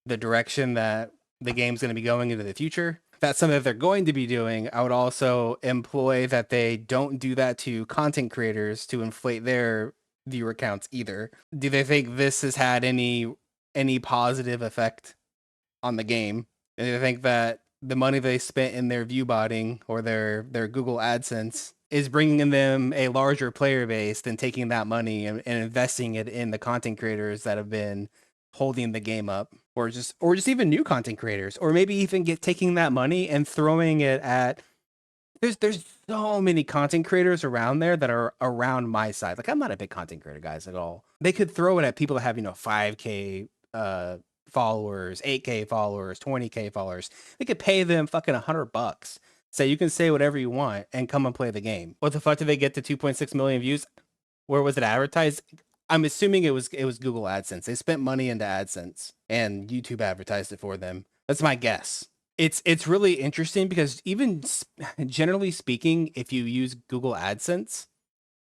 the direction that the game's going to be going into the future. If that's something that they're going to be doing, I would also employ that they don't do that to content creators to inflate their viewer counts either. Do they think this has had any positive effect on the game? And do they think that the money they spent in their viewbotting or their Google AdSense is bringing in them a larger player base than taking that money and investing it in the content creators that have been holding the game up, or just even new content creators, or maybe even taking that money and throwing it at there's so many content creators around there that are around my side. Like I'm not a big content creator, guys, at all. They could throw it at people that have 5k followers, 8k followers, 20k followers. They could pay them fucking $100. Say you can say whatever you want and come and play the game. What the fuck did they get to 2.6 million views? Where was it advertised? I'm assuming it was Google AdSense. They spent money into AdSense and YouTube advertised it for them. That's my guess. It's really interesting because even generally speaking, if you use Google AdSense,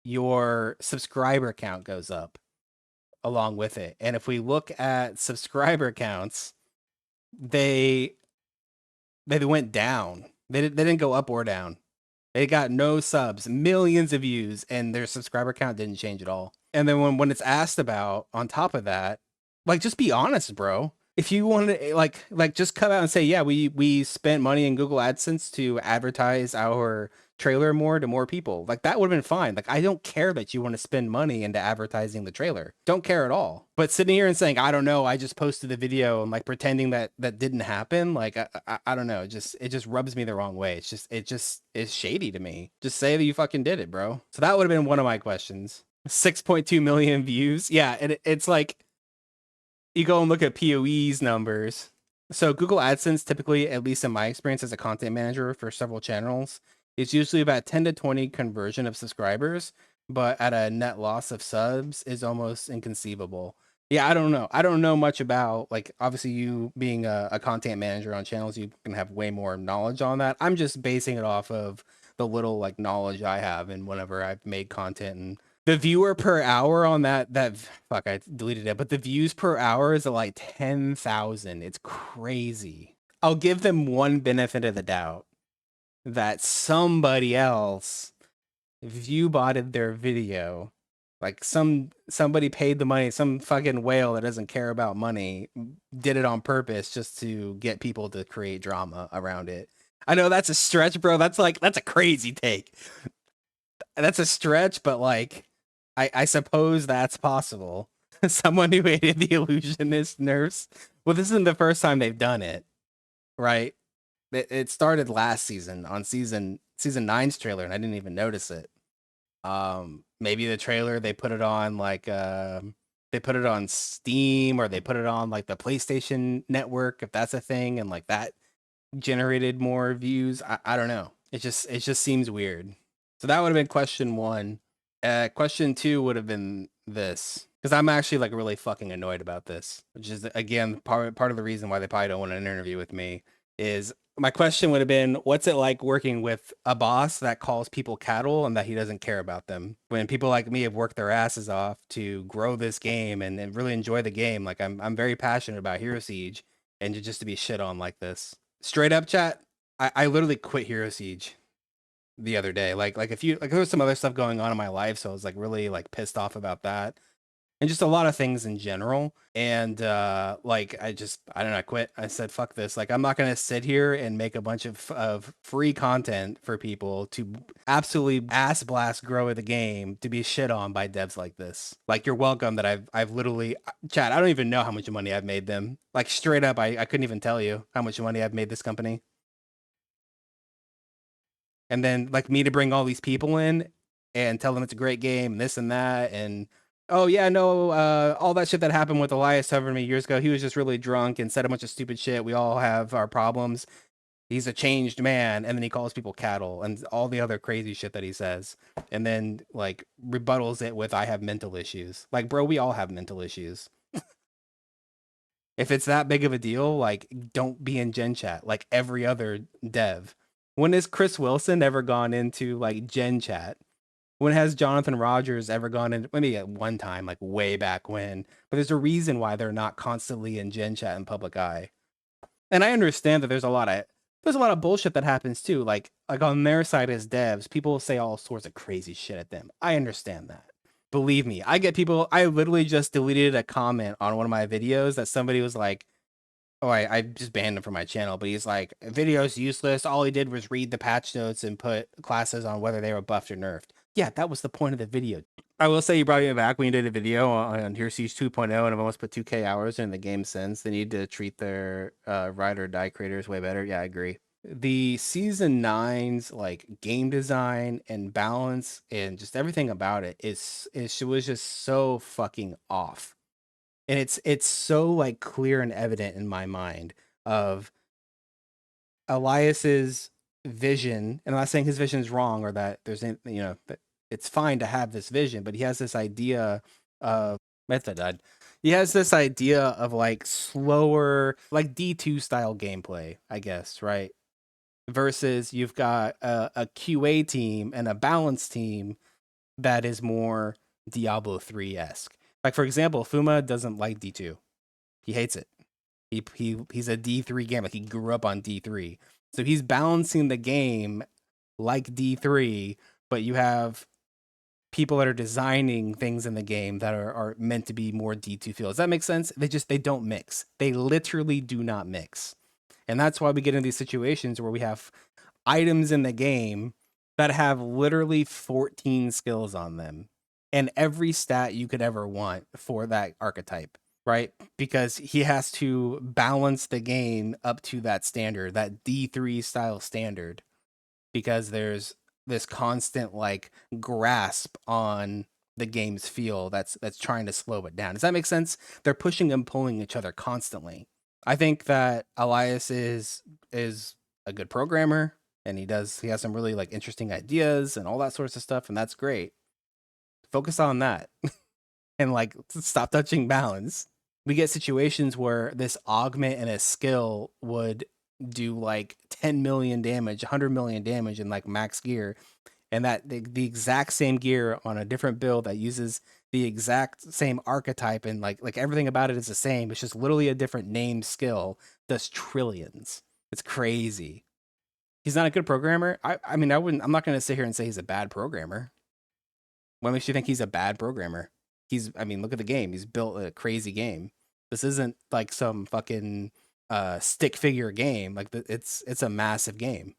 your subscriber count goes up along with it. And if we look at subscriber counts, they went down. They didn't go up or down. They got no subs, millions of views, and their subscriber count didn't change at all. And then when it's asked about on top of that, like just be honest, bro. If you want to like just come out and say, yeah, we spent money in Google AdSense to advertise our trailer more to more people. Like that would have been fine. Like I don't care that you want to spend money into advertising the trailer. Don't care at all. But sitting here and saying, I don't know, I just posted the video and like pretending that didn't happen, like I don't know, it just rubs me the wrong way. It just is shady to me. Just say that you fucking did it, bro. So that would have been one of my questions. 6.2 million views. Yeah, and it's like you go and look at POE's numbers. So Google AdSense typically, at least in my experience as a content manager for several channels, is usually about 10 to 20 conversion of subscribers, but at a net loss of subs is almost inconceivable. Yeah, I don't know. I don't know much about, like, obviously you being a content manager on channels, you can have way more knowledge on that. I'm just basing it off of the little like knowledge I have and whenever I've made content. And the viewer per hour on that fuck, I deleted it, but the views per hour is at like 10,000. It's crazy. I'll give them one benefit of the doubt that somebody else view botted their video. Like somebody paid the money, some fucking whale that doesn't care about money did it on purpose just to get people to create drama around it. I know that's a stretch, bro. That's a crazy take. That's a stretch, but like I suppose that's possible. Someone who hated the illusionist nerfs. Well, this isn't the first time they've done it, right? It started last season on season 9's trailer, and I didn't even notice it. Maybe the trailer they put it on like they put it on Steam, or they put it on like the PlayStation Network, if that's a thing, and like that generated more views. I don't know. It just seems weird. So that would have been question 1. Question 2 would have been this, because I'm actually like really fucking annoyed about this, which is again part of the reason why they probably don't want an interview with me. Is my question would have been, what's it like working with a boss that calls people cattle and that he doesn't care about them? When people like me have worked their asses off to grow this game and really enjoy the game, like I'm very passionate about Hero Siege, and just to be shit on like this. Straight up, chat, I literally quit Hero Siege the other day. Like if you like, there was some other stuff going on in my life, so I was like really like pissed off about that, and just a lot of things in general. And like I don't know, I quit. I said fuck this. Like I'm not gonna sit here and make a bunch of free content for people to absolutely ass blast grow the game to be shit on by devs like this. Like you're welcome that I've literally, chat, I don't even know how much money I've made them. Like straight up, I couldn't even tell you how much money I've made this company. And then like me to bring all these people in and tell them it's a great game, this and that, and oh yeah, no, all that shit that happened with Elias however many years ago, he was just really drunk and said a bunch of stupid shit. We all have our problems. He's a changed man, and then he calls people cattle and all the other crazy shit that he says, and then like rebuttals it with I have mental issues. Like, bro, we all have mental issues. If it's that big of a deal, like don't be in Gen Chat like every other dev. When has Chris Wilson ever gone into like Gen Chat? When has Jonathan Rogers ever gone in? Maybe at one time, like way back when. But there's a reason why they're not constantly in Gen Chat and public eye. And I understand that there's a lot of bullshit that happens too. Like on their side as devs, people will say all sorts of crazy shit at them. I understand that. Believe me, I get people. I literally just deleted a comment on one of my videos that somebody was like, oh, I just banned him from my channel, but he's like, video's useless. All he did was read the patch notes and put classes on whether they were buffed or nerfed. Yeah, that was the point of the video. I will say you brought me back when you did a video on Hero Siege 2.0, and I've almost put 2K hours in the game since. They need to treat their ride or die creators way better. Yeah, I agree. The season 9's like game design and balance and just everything about it was just so fucking off. And it's so like clear and evident in my mind of Elias's vision. And I'm not saying his vision is wrong or that there's any, that it's fine to have this vision, but he has this idea of method. He has this idea of like slower, like D2 style gameplay, I guess, right? Versus you've got a QA team and a balance team that is more Diablo 3-esque. Like, for example, Fuma doesn't like D2. He hates it. He's a D3 gamer. Like, he grew up on D3. So he's balancing the game like D3, but you have people that are designing things in the game that are meant to be more D2 feel. Does that make sense? They don't mix. They literally do not mix. And that's why we get into these situations where we have items in the game that have literally 14 skills on them and every stat you could ever want for that archetype, right? Because he has to balance the game up to that standard, that D3 style standard, because there's this constant like grasp on the game's feel that's trying to slow it down. Does that make sense? They're pushing and pulling each other constantly. I think that Elias is a good programmer, and he has some really like interesting ideas and all that sorts of stuff, and that's great. Focus on that and like stop touching balance. We get situations where this augment and a skill would do like 10 million damage, 100 million damage in like max gear, and that the exact same gear on a different build that uses the exact same archetype and like everything about it is the same. It's just literally a different named skill does trillions. It's crazy. He's not a good programmer. I mean, I'm not going to sit here and say he's a bad programmer. What makes you think he's a bad programmer? I mean, look at the game. He's built a crazy game. This isn't like some fucking stick figure game. Like it's a massive game.